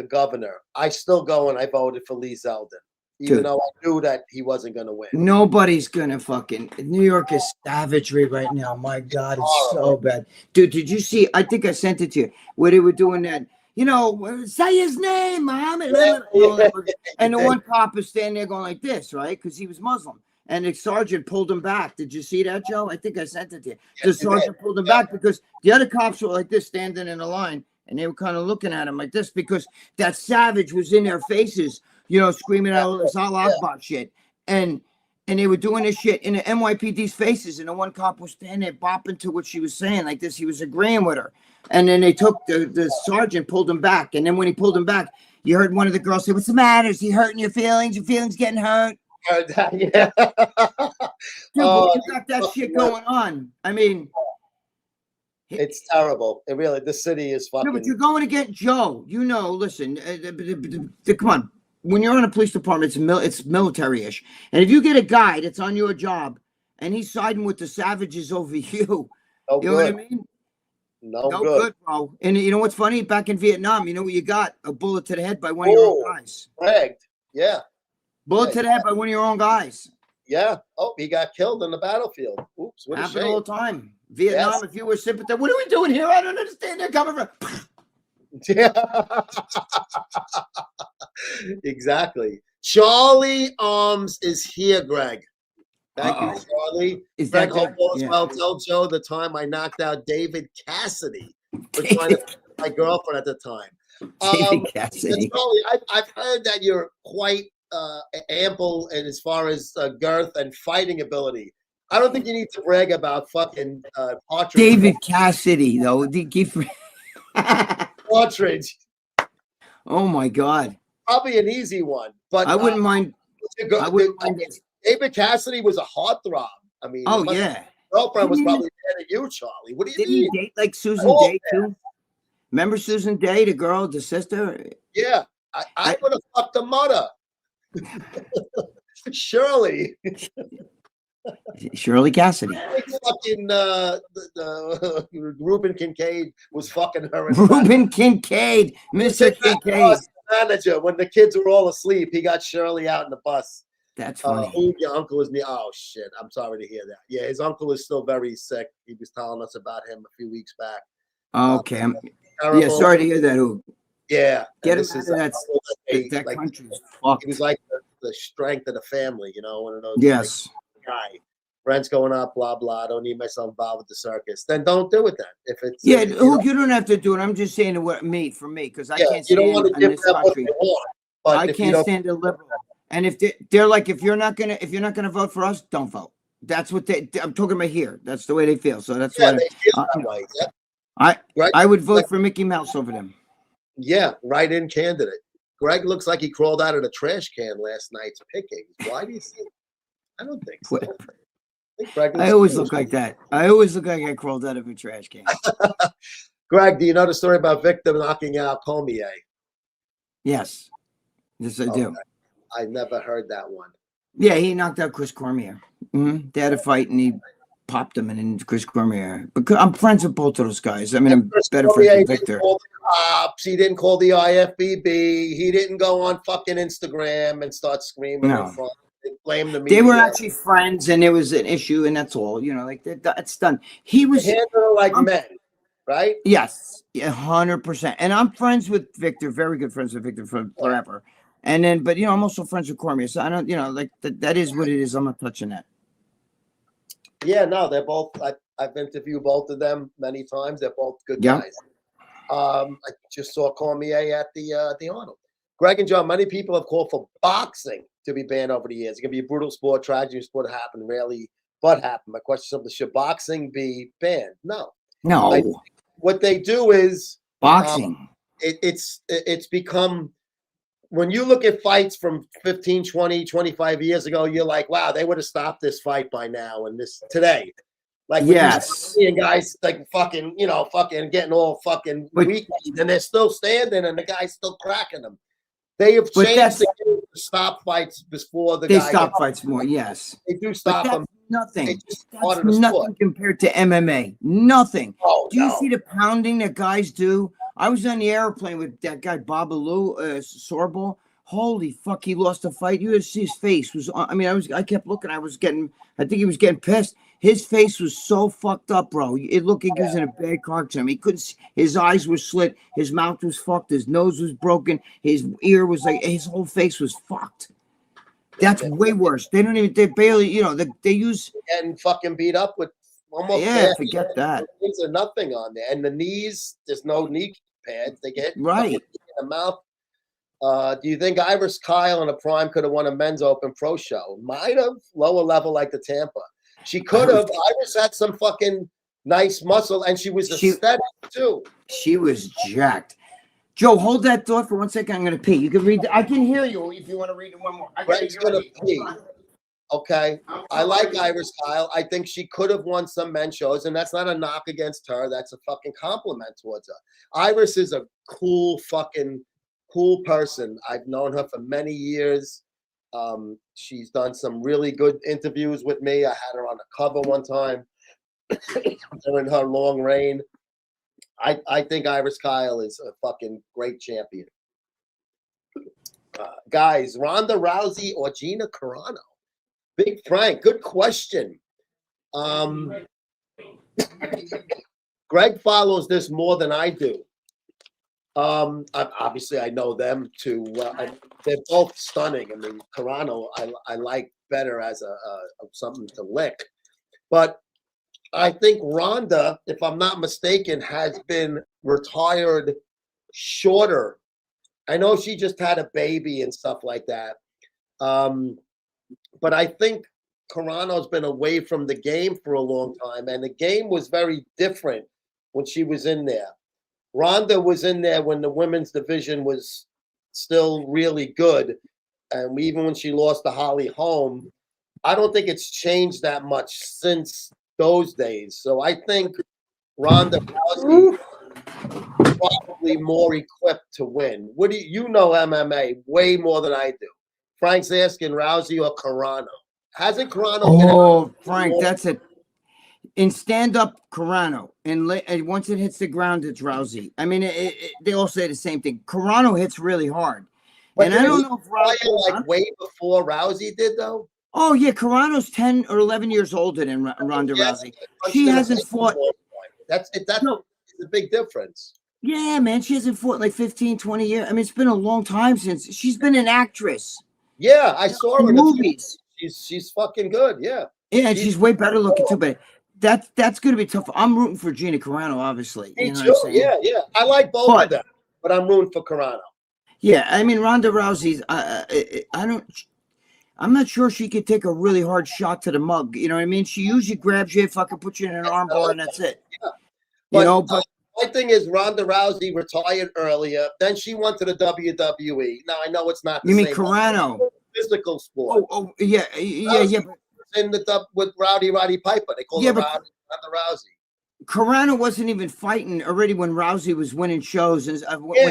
governor. I still go and I voted for Lee Zeldin, even though I knew that he wasn't going to win. Nobody's going to fucking – New York is savagery right now. My God, it's so bad. Dude, did you see – I think I sent it to you where they were doing that. You know, say his name, Muhammad. And the one cop is standing there going like this, right? Because he was Muslim. And the sergeant pulled him back. Did you see that, Joe? I think I sent it to you. The sergeant pulled him back because the other cops were like this, standing in a line, and they were kind of looking at him like this because that savage was in their faces, you know, screaming out this Allah Akbar shit. And they were doing this shit in the NYPD's faces, and the one cop was standing there bopping to what she was saying like this. He was agreeing with her. And then they took the sergeant, pulled him back. And then when he pulled him back, you heard one of the girls say, "What's the matter? Is he hurting your feelings? Your feelings getting hurt?" Yeah. Dude, you got that shit going on. I mean, it's terrible. It really, the city is fucking. No, but you're going to get Joe. You know, listen, come on. When you're on a police department, it's military-ish. And if you get a guy that's on your job and he's siding with the savages over you, you know what I mean? No good, bro. And you know what's funny? Back in Vietnam, you know what you got? A bullet to the head by one of your own guys. Greg, yeah. Bullet to the head by one of your own guys. Yeah. Oh, he got killed on the battlefield. Oops. What Happen all the time. Vietnam, if you were sympathetic, what are we doing here? I don't understand. They're coming from. Yeah. Exactly. Charlie Arms is here, Greg. Thank you, Charlie. Is Greg, that well, tell Joe the time I knocked out David Cassidy for trying to kill my girlfriend at the time. David Cassidy. Charlie, I've heard that you're quite ample and as far as girth and fighting ability. I don't think you need to brag about fucking Partridge. David Cassidy, though. Partridge. Oh my God. Probably an easy one, but I wouldn't mind. David Cassidy was a heartthrob. I mean, yeah. Girlfriend was probably mad at you, Charlie. What do you mean? He date like Susan Day too? Remember Susan Day, the girl, the sister? Yeah, I would have fucked the mother. Shirley Cassidy. Fucking Reuben Kincaid was fucking her. Reuben Kincaid, Mr. Kincaid. Manager, when the kids were all asleep, he got Shirley out in the bus. That's funny. Your uncle is oh shit! I'm sorry to hear that. Yeah, his uncle is still very sick. He was telling us about him a few weeks back. Okay, yeah, sorry to hear that. Yeah, get him out of that country. He was like the strength of the family, you know, one of those. Yes. Guy, rent's going up, blah blah. I don't need myself involved with the circus. Then don't do it. Then if it's you don't have to do it. I'm just saying for me, because I can't stand in this country. I can't stand a liberal. And if they're like, if you're not gonna vote for us, don't vote. That's what I'm talking about here. That's the way they feel. So that's why I would vote for Mickey Mouse over them. Yeah, write-in candidate. Greg looks like he crawled out of the trash can last night's pickings. Why do you think? I don't think so. I always look like that. I always look like I crawled out of a trash can. Greg, do you know the story about Victor knocking out Cormier? Yes. Yes, I do. I never heard that one. Yeah, he knocked out Chris Cormier. Mm-hmm. They had a fight, and he popped him, and then Chris Cormier. But I'm friends with both of those guys. I mean, I'm better friends with Victor. He didn't call the IFBB. He didn't go on fucking Instagram and start screaming in front. Blame the media. They were actually friends, and there was an issue, and that's all. You know, like that's done. He was handle like men. right? Yes, 100%. And I'm friends with Victor, very good friends with Victor for forever. And then, but I'm also friends with Cormier. So I don't, like that is what it is. I'm not touching that. Yeah, no, they're both. I've interviewed both of them many times. They're both good Yep. guys. I just saw Cormier at the Arnold. Greg and John, many people have called for boxing to be banned over the years. It can be a brutal sport, tragedy sport, happen rarely, but happen. My question is simple: should boxing be banned? No. No. What they do is Boxing. It's become, when you look at fights from 15, 20, 25 years ago, you're like, wow, they would have stopped this fight by now and this today. Like, yes. seeing guys like fucking getting all fucking weak, and they're still standing and the guy's still cracking them. They have changed the game to stop fights before the guy. They stop fights more, yes. They do stop them. Nothing. That's nothing compared to MMA. Nothing. Oh, do you see the pounding that guys do? I was on the airplane with that guy Babalu Sorbel. Holy fuck, he lost a fight. You had to see his face was. I kept looking. I think he was getting pissed. His face was so fucked up, bro. It looked like he was in a bad car accident. He couldn't. His eyes were slit. His mouth was fucked. His nose was broken. His ear was like. His whole face was fucked. That's way worse. They don't even. They barely. They use getting fucking beat up with almost. Yeah, forget that. Things are nothing on there, and the knees. There's no knee pads. They get right in the mouth. Do you think Iris Kyle in a prime could have won a men's open pro show? Might have. Lower level like the Tampa. She could have. Iris had some fucking nice muscle, and she was aesthetic too. She was jacked. Joe, hold that thought for 1 second. I'm going to pee. You can read. I can hear you if you want to read it one more. Greg's going to pee. Okay. I like Iris Kyle. I think she could have won some men's shows, and that's not a knock against her. That's a fucking compliment towards her. Iris is a cool person. I've known her for many years. She's done some really good interviews with me. I had her on the cover one time during her long reign. I think Iris Kyle is a fucking great champion. Guys, Ronda Rousey or Gina Carano? Big Frank, good question. Greg follows this more than I do. Obviously, I know them too. They're both stunning. I mean, Carano, I like better as a something to lick. But I think Ronda, if I'm not mistaken, has been retired shorter. I know she just had a baby and stuff like that. But I think Carano's been away from the game for a long time, and the game was very different when she was in there. Ronda was in there when the women's division was still really good. And even when she lost to Holly Holm, I don't think it's changed that much since those days. So I think Ronda Rousey is probably more equipped to win. What do you know MMA way more than I do? Frank's asking Rousey or Carano. Hasn't Carano? Oh, Frank, that's it. In stand-up, Carano, and once it hits the ground, it's Rousey. I mean, they all say the same thing. Carano hits really hard, but and I don't know if Rousey like way before Rousey did though. Oh yeah, Carano's 10 or 11 years older than Ronda Rousey. She hasn't fought. That's a big difference. Yeah, man, she hasn't fought in like 15, 20 years. I mean, it's been a long time since she's been an actress. Yeah, I saw her in movies. She's fucking good. Yeah. Yeah, and she's way better looking too. But that's going to be tough. I'm rooting for Gina Carano, obviously. Me too. Yeah. I like both of them, but I'm rooting for Carano. Yeah, I mean Ronda Rousey's. I'm not sure she could take a really hard shot to the mug. You know what I mean? She usually grabs you, fucking puts you in an armbar, and that's it. Yeah. But my thing is Ronda Rousey retired earlier. Then she went to the WWE. Now I know it's not. You mean Carano? Physical sport. Oh, yeah. In the with Roddy Piper, they call her Ronda Rousey. Carano wasn't even fighting already when Rousey was winning shows. And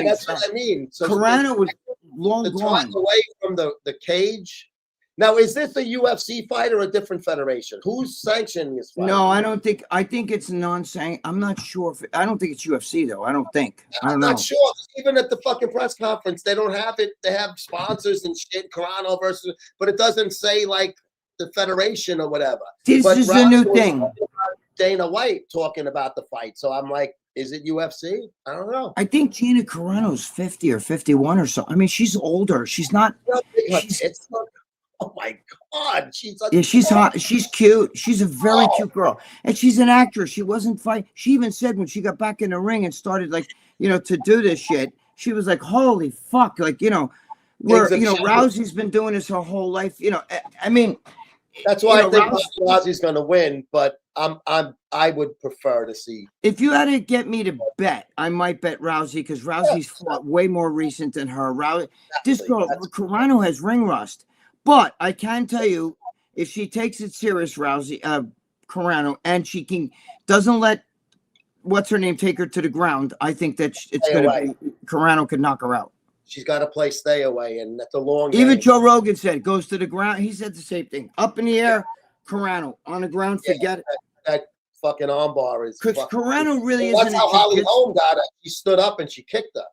that's what I mean. So Carano was long gone away from the cage. Now, is this a UFC fight or a different federation? Who's sanctioning this fight? No, I don't think. I think it's non-sanctioned. I'm not sure. I don't think it's UFC though. I don't think. I'm not sure. Even at the fucking press conference, they don't have it. They have sponsors and shit. Carano versus, but it doesn't say like the federation or whatever. This is a new thing. Dana White talking about the fight, so I'm like, Is it UFC? I don't know. I think Gina Carano's 50 or 51 or so. I mean, she's older. She's not. It's not, oh my God, she's Yeah, she's hot. She's cute. She's a very cute girl, and she's an actress. She wasn't fight. She even said when she got back in the ring and started to do this shit, she was like, "Holy fuck!" Where Rousey's been doing this her whole life. I mean, that's why I think Rousey's going to win, but I would prefer to see. If you had to get me to bet, I might bet Rousey because Rousey's fought way more recent than her. This girl, Carano, has ring rust. But I can tell you, if she takes it serious, Carano, and she doesn't let what's her name take her to the ground, I think that it's going to be Carano could knock her out. She's got to play stay away, and that's a long game. Even Joe Rogan said goes to the ground. He said the same thing. Up in the air, Carano. On the ground, forget it. That fucking armbar is. Because Carano really isn't. That's how Holly Holm got her. She stood up and she kicked her.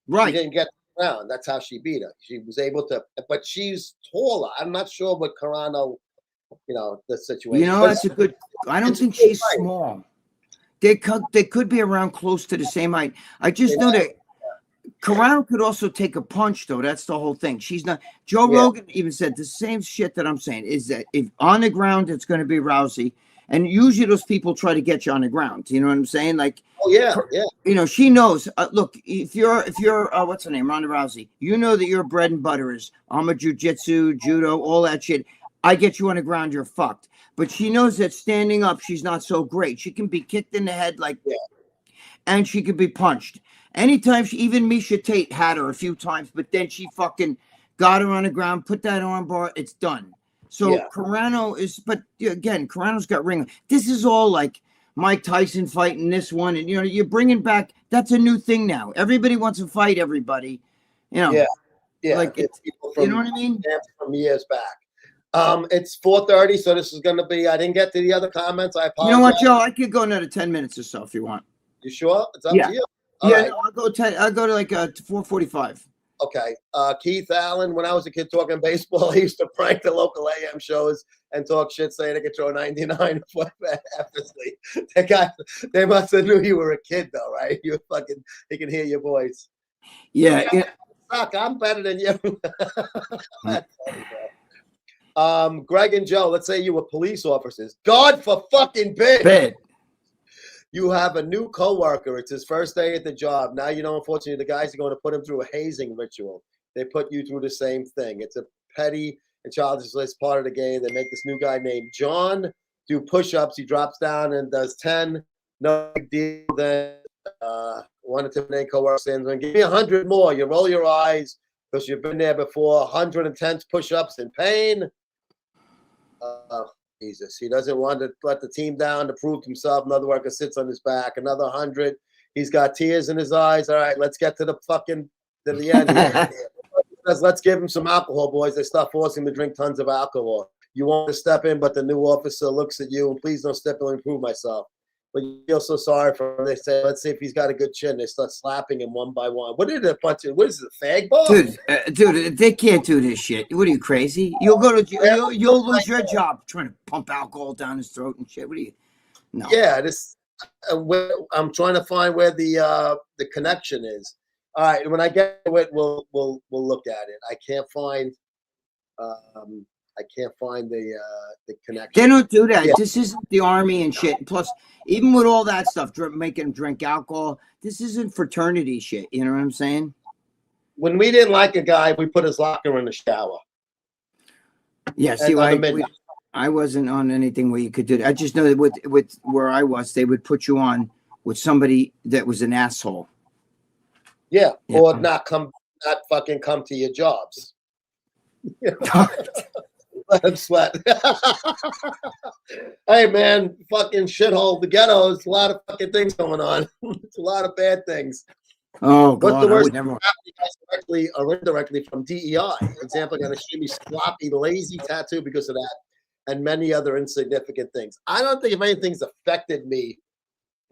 Right. She didn't get the ground. That's how she beat her. She was able to, but she's taller. I'm not sure what Carano, the situation. That's a good. I don't think she's small. They could be around close to the same height. I just know that Carano could also take a punch, though. That's the whole thing. She's not. Joe Rogan even said the same shit that I'm saying is that if on the ground, it's going to be Rousey. And usually those people try to get you on the ground. You know what I'm saying? Like, oh yeah. She knows. Look, if you're what's her name, Ronda Rousey, you know that your bread and butter is I'm a jujitsu, judo, all that shit. I get you on the ground, you're fucked. But she knows that standing up, she's not so great. She can be kicked in the head and she can be punched. Anytime even Misha Tate had her a few times, but then she fucking got her on the ground, put that arm bar, it's done. So Carano is, but again, Carano's got ring. This is all like Mike Tyson fighting this one, and you're bringing back. That's a new thing now. Everybody wants to fight everybody. Yeah. Like you know what I mean? From years back. It's 4:30, so this is going to be. I didn't get to the other comments. I apologize. You know what, Joe? I could go another 10 minutes or so if you want. You sure? It's up to you. All right. No, I'll go 10. I'll go to like 4:45. Okay. Keith Allen, when I was a kid talking baseball, I used to prank the local AM shows and talk shit saying they could throw 99 after sleep. That guy, they must have knew you were a kid though, right? You fucking, he can hear your voice. Yeah. Fuck, I'm better than you. That's funny, bro. Greg and Joe, let's say you were police officers. God for fucking bid. You have a new coworker. It's his first day at the job. Now, unfortunately, the guys are going to put him through a hazing ritual. They put you through the same thing. It's a petty and childish part of the game. They make this new guy named John do push-ups. He drops down and does 10. No big deal. Then one intimidating coworker sends him, give me 100 more. You roll your eyes because you've been there before. 110 push-ups in pain. Jesus, he doesn't want to let the team down to prove himself. Another worker sits on his back. Another 100. He's got tears in his eyes. All right, let's get to the end. Let's give him some alcohol, boys. They start forcing him to drink tons of alcohol. You want to step in, but the new officer looks at you and please don't step in and prove myself. But you feel so sorry for him. They say, let's see if he's got a good chin. They start slapping him one by one. What is it? What is it? A fag ball? Dude, they can't do this shit. What are you, crazy? You'll go to you'll lose your job trying to pump alcohol down his throat and shit. What are you? No. Yeah, I'm trying to find where the connection is. All right, when I get to it, we'll look at it. I can't find the connection. They don't do that. Yeah. This isn't the army and shit. Plus, even with all that stuff, making them drink alcohol, this isn't fraternity shit. You know what I'm saying? When we didn't like a guy, we put his locker in the shower. Yeah, see, I wasn't on anything where you could do that. I just know that with where I was, they would put you on with somebody that was an asshole. Yeah, or not fucking come to your jobs. Let him sweat. Hey man, fucking shithole. The ghetto is a lot of fucking things going on. It's a lot of bad things. Oh God! What's the worst? Directly or indirectly from DEI. For example, got a shitty, sloppy, lazy tattoo because of that, and many other insignificant things. I don't think if anything's affected me,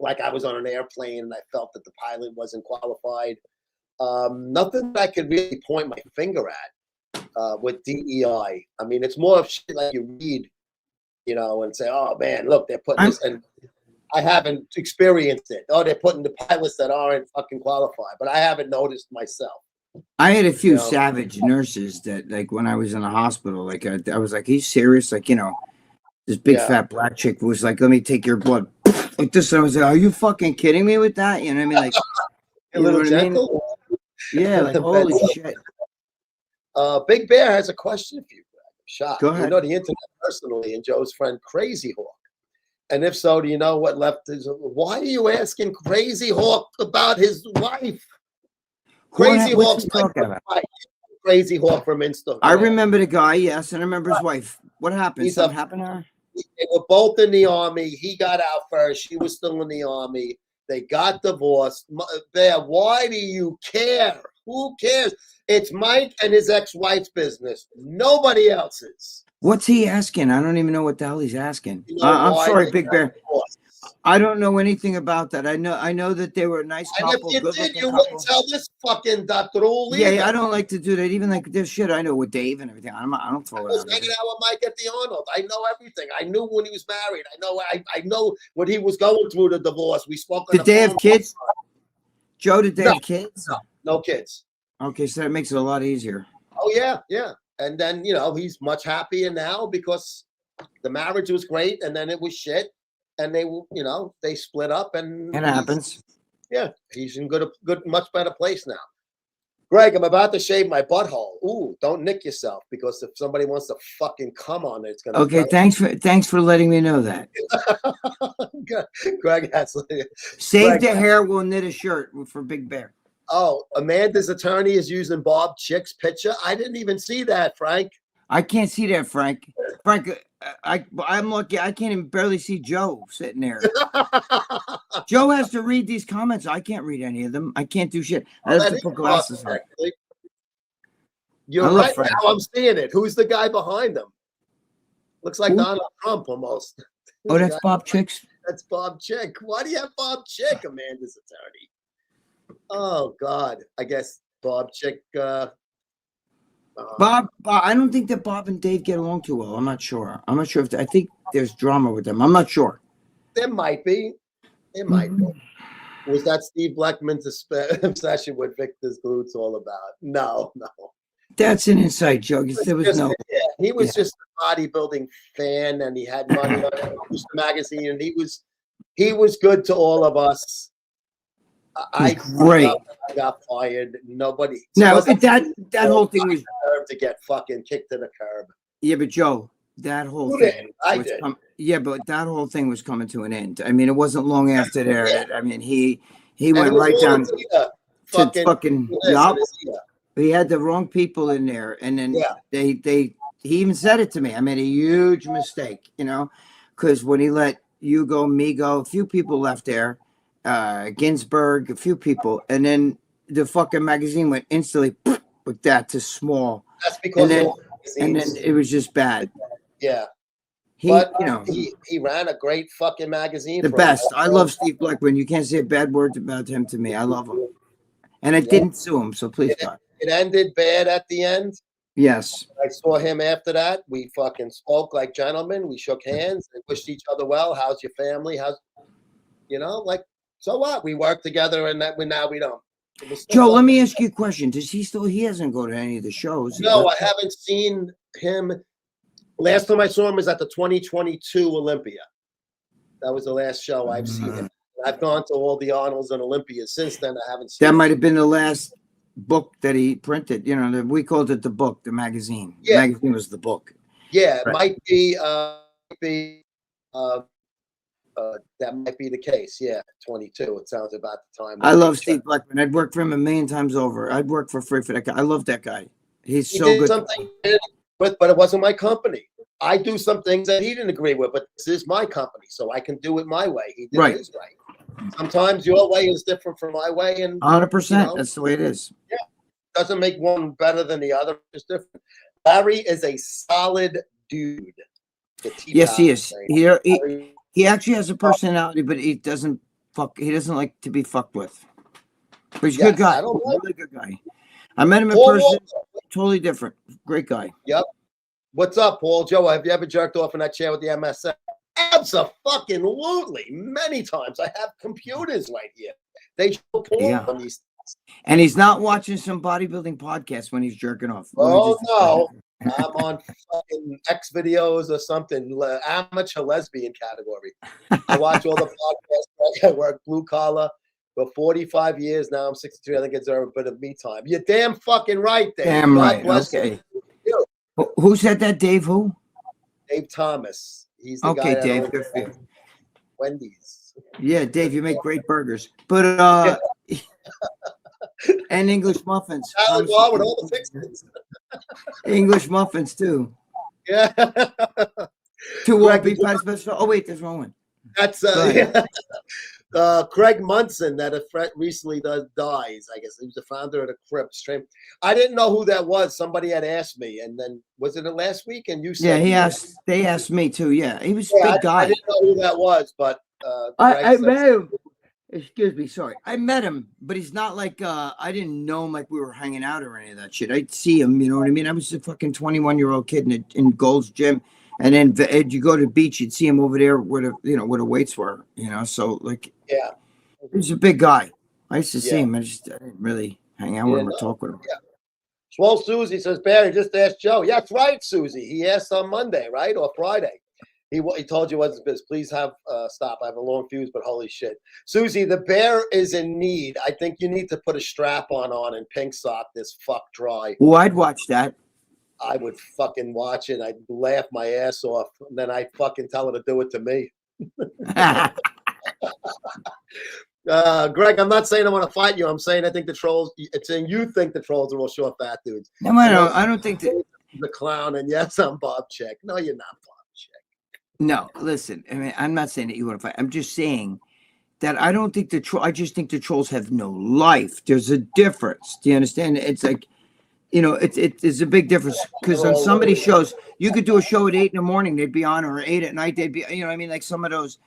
like I was on an airplane and I felt that the pilot wasn't qualified. Nothing that I could really point my finger at. With DEI. I mean, it's more of shit like you read, and say, oh man, look, they're putting this. And I haven't experienced it. Oh, they're putting the pilots that aren't fucking qualified, but I haven't noticed myself. I had a few You know? savage nurses that, like, when I was in the hospital, like, I was like, he's serious? Like, you know, this big fat black chick was like, let me take your blood. Like this. And I was like, are you fucking kidding me with that? You know what I mean? Like, A little gentle. Yeah, like, holy shit. Big Bear has a question for you, Greg. I'm shocked. Go ahead. You know the internet personally and Joe's friend Crazy Hawk. And if so, do you know what left his? Why are you asking Crazy Hawk about his wife? Crazy Hawk's Crazy Hawk from Instagram. I remember the guy, yes, and I remember his wife. What happened? Something happened to her? They were both in the army. He got out first. She was still in the army. They got divorced. Bear, why do you care? Who cares? It's Mike and his ex-wife's business. Nobody else's. What's he asking? I don't even know what the hell he's asking. You know I'm sorry, Big Bear. Divorced? I don't know anything about that. I know that they were a nice couple. And if you did, you wouldn't tell this fucking Datrul. Yeah, I don't like to do that. Even like this shit, I know with Dave and everything. I don't throw it out. I was hanging out with Mike at the Arnold. I know everything. I knew when he was married. I know what he was going through the divorce. We spoke on Did they have kids? Joe, did they have kids? No kids. Okay, so that makes it a lot easier. Oh yeah, yeah. And then he's much happier now because the marriage was great, and then it was shit, and they split up, and It happens. Yeah, he's in good, much better place now. Greg, I'm about to shave my butthole. Ooh, don't nick yourself, because if somebody wants to fucking come on it, it's gonna. Okay, thanks for letting me know that. Greg has. Save the hair. We'll knit a shirt for Big Bear. Oh, Amanda's attorney is using Bob Chick's picture. I didn't even see that, Frank. I can't see that, Frank. Frank, I'm lucky. I can't even barely see Joe sitting there. Joe has to read these comments. I can't read any of them. I can't do shit. I have to put glasses on. You're right. Now I'm seeing it. Who's the guy behind him? Looks like Donald Trump almost. Oh, that's Bob Chick's. That's Bob Chick. Why do you have Bob Chick, Amanda's attorney? Oh God, I guess Bob Chick. Bob, I don't think that Bob and Dave get along too well. I'm not sure. I think there's drama with them. I'm not sure. There might be. It might be. Was that Steve Blackman's obsession with Victor's glutes all about? No. That's an inside joke. There was no. Yeah, he was just a bodybuilding fan, and he had money on the magazine, and he was good to all of us. I got fired. Nobody. No, that whole thing was to get fucking kicked to the curb. Yeah, but Joe, that whole thing. Yeah, but that whole thing was coming to an end. I mean, it wasn't long after there. I mean, he went right down to fucking. He had the wrong people in there, and then he even said it to me. I made a huge mistake, because when he let you go, me go, a few people left there. Ginsburg, a few people, and then the fucking magazine went instantly with that to small. That's because and then it was just bad. Yeah, he ran a great fucking magazine. The best. I love Steve Blackman. You can't say bad words about him to me. I love him, and I didn't sue him. So please, God. It ended bad at the end. Yes. I saw him after that. We fucking spoke like gentlemen. We shook hands and wished each other well. How's your family? So what? We work together, and now we don't. Joe, let me ask you a question. He hasn't gone to any of the shows? No, I haven't seen him. Last time I saw him was at the 2022 Olympia. That was the last show I've seen him. I've gone to all the Arnolds and Olympias since then. I haven't seen that. Might have been the last book that he printed. We called it the book, the magazine. Yeah. The magazine was the book. Yeah, it might be. That might be the case. Yeah, 22. It sounds about the time. I love Steve Blackman. I'd work for him a million times over. I'd work for free for that guy. I love that guy. He's so good. But it wasn't my company. I do some things that he didn't agree with, but this is my company, so I can do it my way. He did his way. Sometimes your way is different from my way, and 100%. That's the way it is. Yeah, doesn't make one better than the other. It's different. Larry is a solid dude. Yes, he is. He actually has a personality, but he doesn't like to be fucked with. But he's a good guy. Really good guy. I met him in person. Totally different. Great guy. Yep. What's up, Paul? Joe, have you ever jerked off in that chair with the MSA? Absolutely. Many times. I have computers right here. They show porn Yeah. on these. And he's not watching some bodybuilding podcast when he's jerking off. Let me Oh, just- no. I'm on fucking X videos or something, amateur lesbian category. I watch all the podcasts. I work blue collar for 45 years now. I'm 63. I think it's a bit of me time. You're damn fucking right, Dave. Damn God right. bless Okay. you. Who said that, Dave? Who? Dave Thomas. He's the guy Okay, that Dave. owns Good for you. Wendy's. Yeah, Dave, you make great burgers. But and English muffins. Salad bar with all the fixings. English muffins too. Yeah. Two Greg, beef pie special. Oh wait, there's one. That's Go ahead. Craig Munson that recently dies. I guess he was the founder of the Crips. I didn't know who that was. Somebody had asked me, and then was it last week? And you said, Yeah, they asked me too. Yeah, he was a yeah, big guy. I didn't know who that was, but I met him. Excuse me, sorry. I met him, but he's not like I didn't know him like we were hanging out or any of that shit. I'd see him, you know what I mean? I was a fucking 21-year-old kid in Gold's Gym, and then you go to the beach, you'd see him over there where the weights were, you know. So like, yeah, he was a big guy. I used to see Yeah. him. I didn't really hang out with him or talk with him. Yeah. Swole Susie says, Barry, just asked Joe. Yeah, that's right, Susie. He asked on Monday, right? Or Friday. He told you what's his business. Please have stop. I have a long fuse, but holy shit. Susie, the bear is in need. I think you need to put a strap on and pink sock this fuck dry. Well, I'd watch that. I would fucking watch it. I'd laugh my ass off. And then I'd fucking tell her to do it to me. Greg, I'm not saying I want to fight you. I'm saying I think the trolls, it's saying you think the trolls are all short fat dudes. No, I don't think that. The clown, and yes, I'm Bob Check. No, you're not Bob Check. No, listen. I mean, I'm not saying that you want to fight. I'm just saying that I don't think I just think the trolls have no life. There's a difference. Do you understand? It's like, it's a big difference because on somebody's shows, you could do a show at 8 in the morning, they'd be on, or 8 at night, they'd be, what I mean? Like some of those,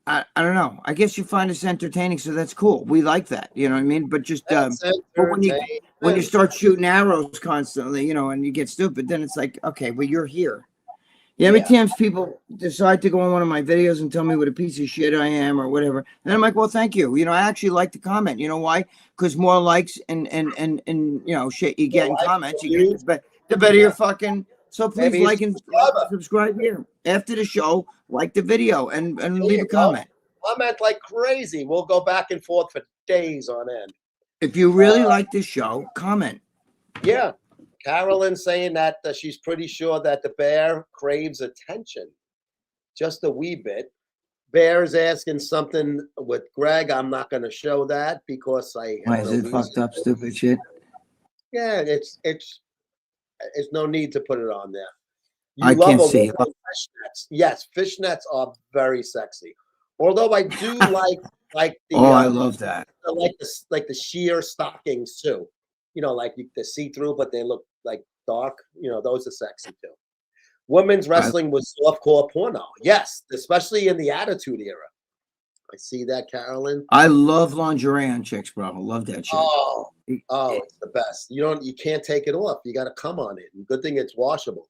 I don't know. I guess you find us entertaining, so that's cool. We like that, you know what I mean? But just, but when you start shooting arrows constantly, and you get stupid, then it's like, okay, well, you're here. Yeah, how many times people decide to go on one of my videos and tell me what a piece of shit I am or whatever, and I'm like, well, thank you. I actually like the comment. You know why? Because more likes and shit you get in comments, you get the better you're fucking. So please like and subscribe here after the show. Like the video and leave a comment. Comment like crazy. We'll go back and forth for days on end. If you really like this show, comment. Yeah. Carolyn saying that she's pretty sure that the bear craves attention, just a wee bit. Bear's asking something with Greg. I'm not going to show that because I. Why is it fucked up, stupid shit? Yeah, it's. There's no need to put it on there. I can't see. Fishnets. Yes, fishnets are very sexy. Although I do like the. I love that. Like the sheer stockings too. Like the see-through, but they look like dark. Those are sexy too. Women's wrestling was softcore porno. Yes, especially in the Attitude Era. I see that, Carolyn. I love lingerie on chicks, bro. I love that shit. Oh, it's the best. You can't take it off. You got to come on it. And good thing it's washable.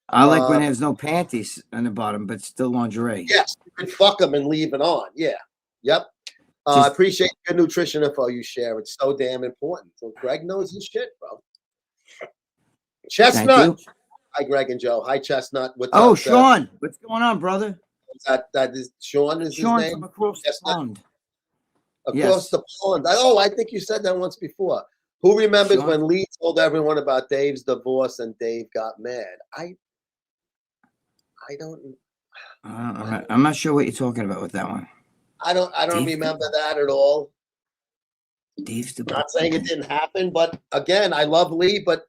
I like when it has no panties on the bottom, but still lingerie. Yes, you can fuck them and leave it on. Yeah. Yep. I appreciate your nutrition info you share. It's so damn important. So Greg knows his shit, bro. Chestnut. Hi, Greg and Joe. Hi, Chestnut. Sean. What's going on, brother? That is Sean is Sean his name? From across the pond. Across the pond. I think you said that once before. Who remembers when Lee told everyone about Dave's divorce and Dave got mad? I don't. I'm not sure what you're talking about with that one. I don't remember that at all. Dave's divorce. Not saying it didn't happen, but again, I love Lee, but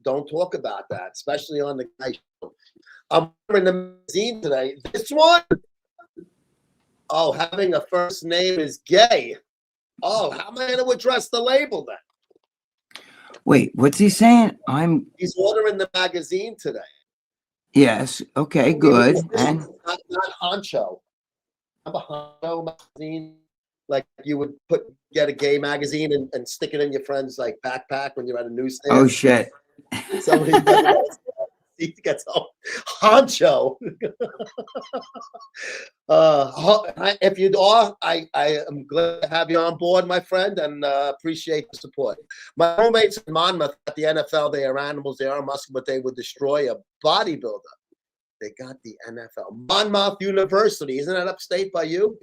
don't talk about that, especially on the guy show. I'm in the magazine today. This one. Oh, having a first name is gay. Oh, how am I going to address the label then? Wait, what's he saying? He's ordering the magazine today. Yes. Okay. Good. And not honcho. I'm a honcho magazine. Like you would get a gay magazine and stick it in your friend's like backpack when you're at a newsstand. Oh shit. Somebody He gets honcho. If you are, I am glad to have you on board, my friend, and appreciate the support. My roommates in Monmouth at the NFL, they are animals, they are muscle, but they would destroy a bodybuilder. They got the NFL. Monmouth University, isn't that upstate by you?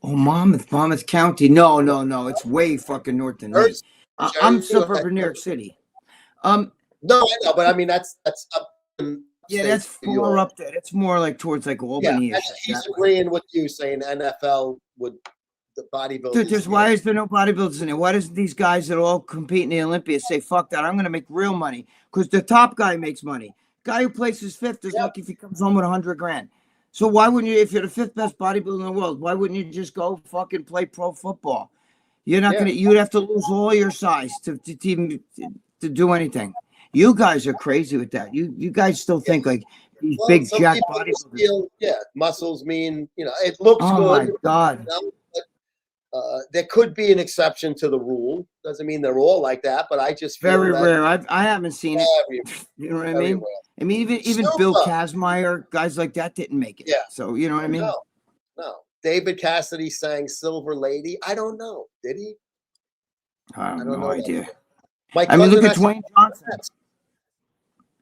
Oh, Monmouth County. No, it's way fucking north than me. I'm suburb of New York City. No, I know, but I mean that's up. Yeah, that's far up there. It's more like towards like Albany. Yeah, he's agreeing with you, saying NFL would the bodybuilders. Dude, why is there no bodybuilders in it? Why doesn't these guys that all compete in the Olympics say, "Fuck that! I'm going to make real money"? Because the top guy makes money. Guy who places fifth is lucky if he comes home with $100 grand. So why wouldn't you? If you're the fifth best bodybuilder in the world, why wouldn't you just go fucking play pro football? You're not gonna. You'd have to lose all your size to do anything. You guys are crazy with that. You guys still think like these big jack bodybuilders. Muscles mean, it looks good. Oh my God. But, there could be an exception to the rule. Doesn't mean they're all like that, but I just feel very rare. I haven't seen it. You know what I mean? Rare. I mean, even Bill Kazmaier, guys like that didn't make it. Yeah. So you know what I mean? No. David Cassidy sang "Silver Lady." I don't know. Did he? I have no idea. I mean, look at Dwayne Johnson.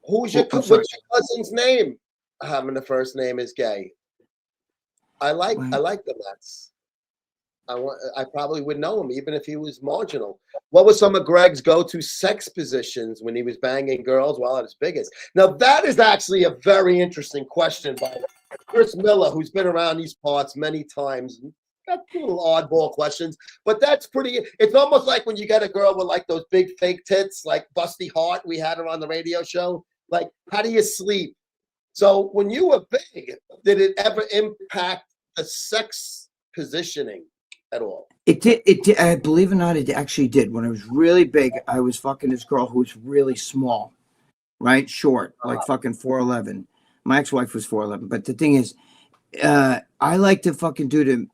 What's your cousin's name? Having the first name is gay. I like the Mets. I probably would know him even if he was marginal. What was some of Gregg's go-to sex positions when he was banging girls while at his biggest? Now that is actually a very interesting question by Chris Miller, who's been around these parts many times. Got little oddball questions, but that's pretty. It's almost like when you get a girl with like those big fake tits, like Busty Hart. We had her on the radio show. Like, how do you sleep? So when you were big, did it ever impact the sex positioning at all? It did. Believe it or not, it actually did. When I was really big, I was fucking this girl who was really small, right? Short, like fucking 4'11". My ex-wife was 4'11". But the thing is, I like to fucking do the,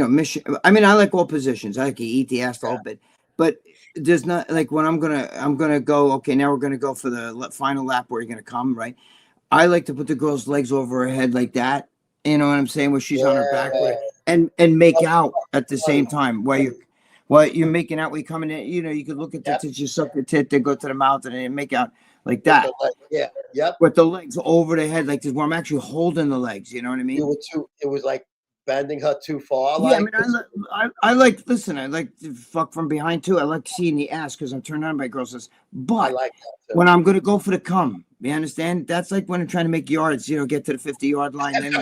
mission. I mean, I like all positions. I like to eat the ass for a whole bit. But there's not like when I'm gonna go. Okay, now we're gonna go for the final lap where you're gonna come, right? I like to put the girl's legs over her head like that. You know what I'm saying? Where she's on her back, and make out at the same time while you're making out. When you're coming in, you could look at the tits, you suck the tit, then go to the mouth, and then make out like that. Yeah, yep. With the legs over the head, like this, where I'm actually holding the legs. You know what I mean? It was like bending her too far. Yeah, I like. Listen, I like to fuck from behind too. I like seeing the ass because I'm turned on by girls. But I like that too. When I'm gonna go for the cum, you understand? That's like when I'm trying to make yards. Get to the 50-yard line. Then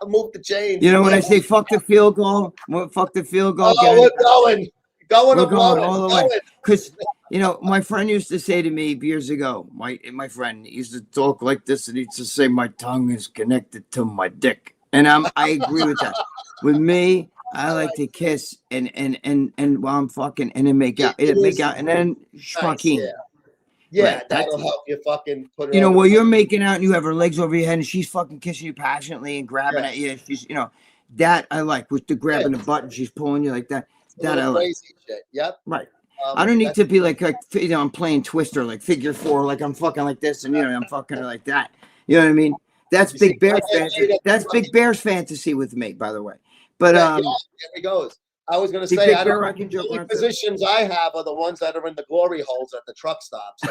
move the chains. When I say fuck the field goal, fuck the field goal. Oh, we're going all the way. Because my friend used to say to me years ago. My friend used to talk like this, and he used to say, "My tongue is connected to my dick." And I agree with that. With me, I like to kiss and while I'm fucking and then make out and then fucking. Yeah, right, that'll help you fucking put it. While you're making out and you have her legs over your head and she's fucking kissing you passionately and grabbing at you. She's that I like with the grabbing the button. She's pulling you like that. That I like. Crazy shit. Yep. Right. I don't need to be like I'm playing Twister like figure 4, like I'm fucking like this and I'm fucking her like that. You know what I mean? That's Big Bear's fantasy. That's Big Bear's fantasy with me, by the way. But there he goes. I was going to say, the only positions I have are the ones that are in the glory holes at the truck stop. So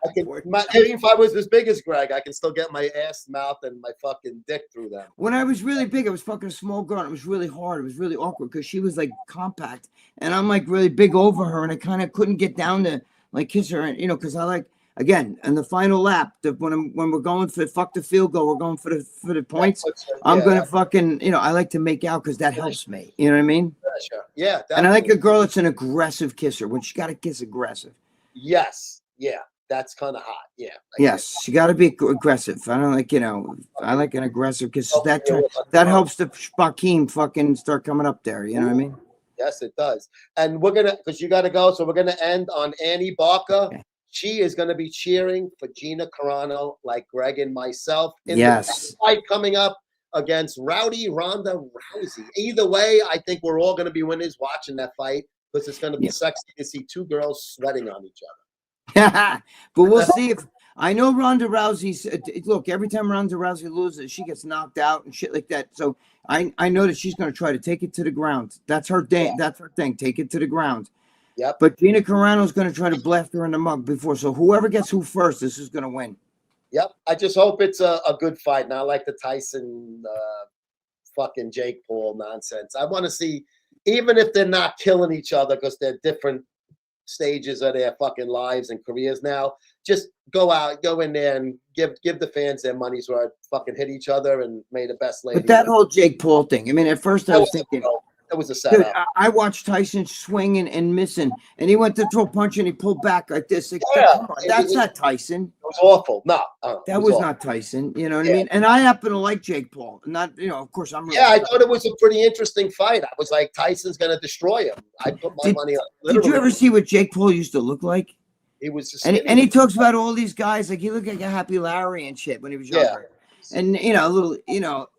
even if I was as big as Gregg, I can still get my ass, mouth, and my fucking dick through them. When I was really big, I was fucking a small girl. And it was really hard. It was really awkward because she was like compact, and I'm like really big over her, and I kind of couldn't get down to like kiss her, and because I like. Again, in the final lap, when we're going for fuck the field goal, we're going for the points. I'm gonna fucking I like to make out because that helps me. You know what I mean? Sure. Yeah. Definitely. And I like a girl that's an aggressive kisser when she got to kiss aggressive. Yes. Yeah. That's kind of hot. Yeah. Yes, she got to be aggressive. I don't like I like an aggressive kiss. That helps the Spakim fucking start coming up there. You know what I mean? Yes, it does. And we're gonna because you got to go, so we're gonna end on Annie Barker. Okay. She is going to be cheering for Gina Carano like Gregg and myself in the fight coming up against Rowdy Ronda Rousey. Either way, I think we're all going to be winners watching that fight because it's going to be sexy to see two girls sweating on each other. But we'll see if I know Ronda Rousey's look, every time Ronda Rousey loses, she gets knocked out and shit like that. So I know that she's going to try to take it to the ground. That's her thing. Yeah. That's her thing. Take it to the ground. Yep. But Gina Carano's going to try to blast her in the mug before. So whoever gets who first, this is going to win. Yep. I just hope it's a good fight, not like the Tyson fucking Jake Paul nonsense. I want to see, even if they're not killing each other because they're different stages of their fucking lives and careers now, just go in there and give the fans their money's worth. Fucking hit each other and may the best lady. But that whole Jake Paul thing, I mean, at first I was thinking, that was a dude, setup. I watched Tyson swinging and missing, and he went to throw a punch and he pulled back like this. Like, Yeah. come on, that's not Tyson. It was awful. No, That was not Tyson. You know what I mean? And I happen to like Jake Paul. Not, of course, I'm. Really I thought it was a pretty interesting fight. I was like, Tyson's going to destroy him. I put my money on it. Did you ever see what Jake Paul used to look like? He was just and he talks about all these guys, like he looked like a Happy Larry and shit when he was younger. And a little,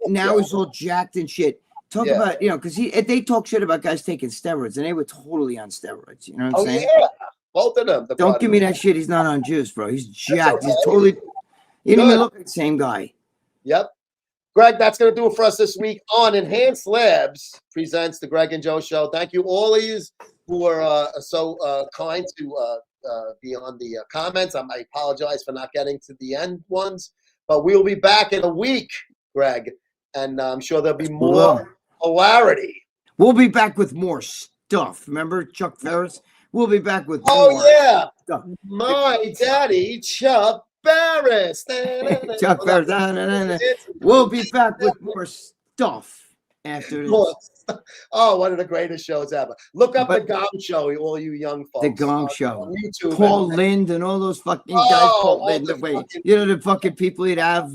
now he's all jacked and shit. Talk about, because they talk shit about guys taking steroids, and they were totally on steroids. You know what I'm saying? Yeah, both of them. Don't give me that shit. He's not on juice, bro. He's jacked. He's totally. He didn't even look like the same guy. Yep. Greg, that's going to do it for us this week on Enhanced Labs presents the Greg and Joe Show. Thank you, all of you who are so kind to be on the comments. I apologize for not getting to the end ones, but we'll be back in a week, Greg, and I'm sure there'll be more hilarity. We'll be back with more stuff. Remember Chuck Ferris? We'll be back with more stuff. My daddy, Chuck Ferris. Chuck Ferris. We'll be back with more stuff after this. Oh, one of the greatest shows ever. Look up the Gong Show, all you young folks. The Gong Show. On YouTube, Paul Lind and all those fucking guys. Paul Lind, the fucking people he'd have,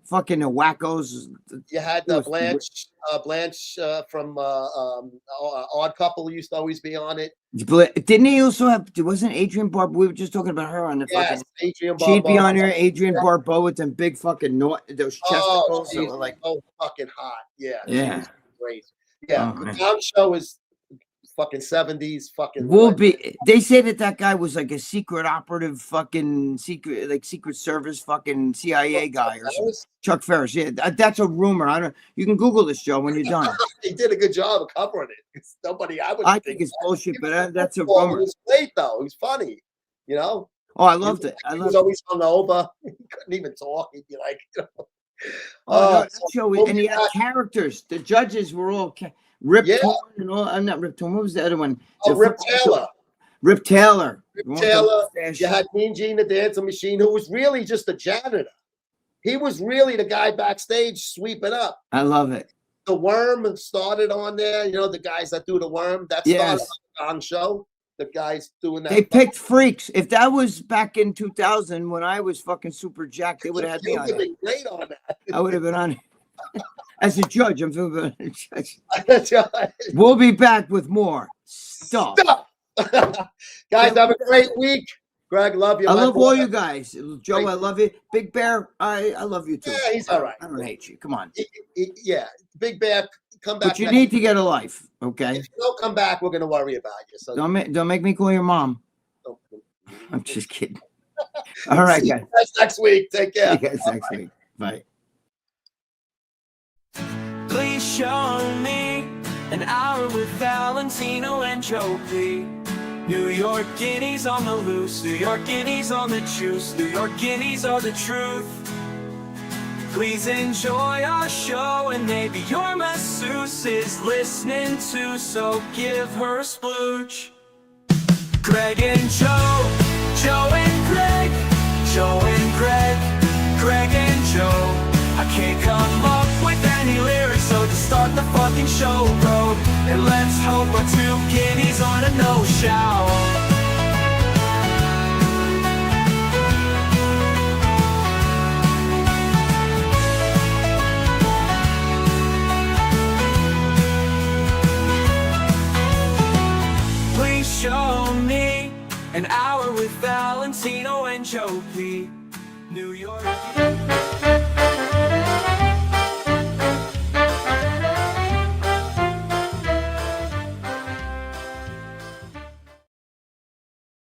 fucking the wackos. You had the Blanche from Odd Couple used to always be on it. Didn't he also have? Wasn't Adrienne Barbeau? We were just talking about her on the fucking. Adrienne Barbeau. She'd be on there, Adrienne Barbeau with them big fucking those chesticles. She's like fucking hot. Yeah. Yeah. Great. Yeah. The Gong Show is fucking 70s. Fucking. They say that guy was like a secret operative, fucking secret service, fucking CIA guy or something. Chuck Ferris. Yeah, that's a rumor. You can Google this, Joe, when you're done. He did a good job of covering it. Nobody, I think it's bullshit, but that's a rumor. It was great though. It was funny, Oh, I loved it. He was always hungover. He couldn't even talk. He'd be like, that show, and he had characters. The judges were all Rip Torn and all. I'm not Rip Torn. What was the other one? Rip Taylor. Rip Taylor. You had Mean Gene, the dancing machine, who was really just a janitor. He was really the guy backstage sweeping up. I love it. The Worm started on there. The guys that do the Worm. That started on the Gong Show. The guys doing that. They picked freaks. If that was back in 2000 when I was fucking super jacked, they would have had me on it. Great on that. I would have been on it. As a judge, I'm feeling a judge. We'll be back with more stuff. Guys, have a great week. Greg, love you. I love all you guys. Joe, I love you. Big Bear, I love you too. Yeah, he's all right. I don't hate you. Come on. Big Bear, come back. But you need to get a life, okay? If you don't come back, we're going to worry about you. So don't make me call your mom. I'm just kidding. All right, guys. See you guys next week. Take care. See you guys next week. Bye. Please show me an hour with Valentino and Joe P. New York guineas on the loose, New York guineas on the juice, New York guineas are the truth. Please enjoy our show, and maybe your masseuse is listening too, so give her a splooge. Greg and Joe, Joe and Greg, Joe and Greg, Greg and Joe. I can't come up with any lyrics, so just start the fucking show, bro. And let's hope our two guineas on a no-show. Please show me an hour with Valentino and Joe P. New York.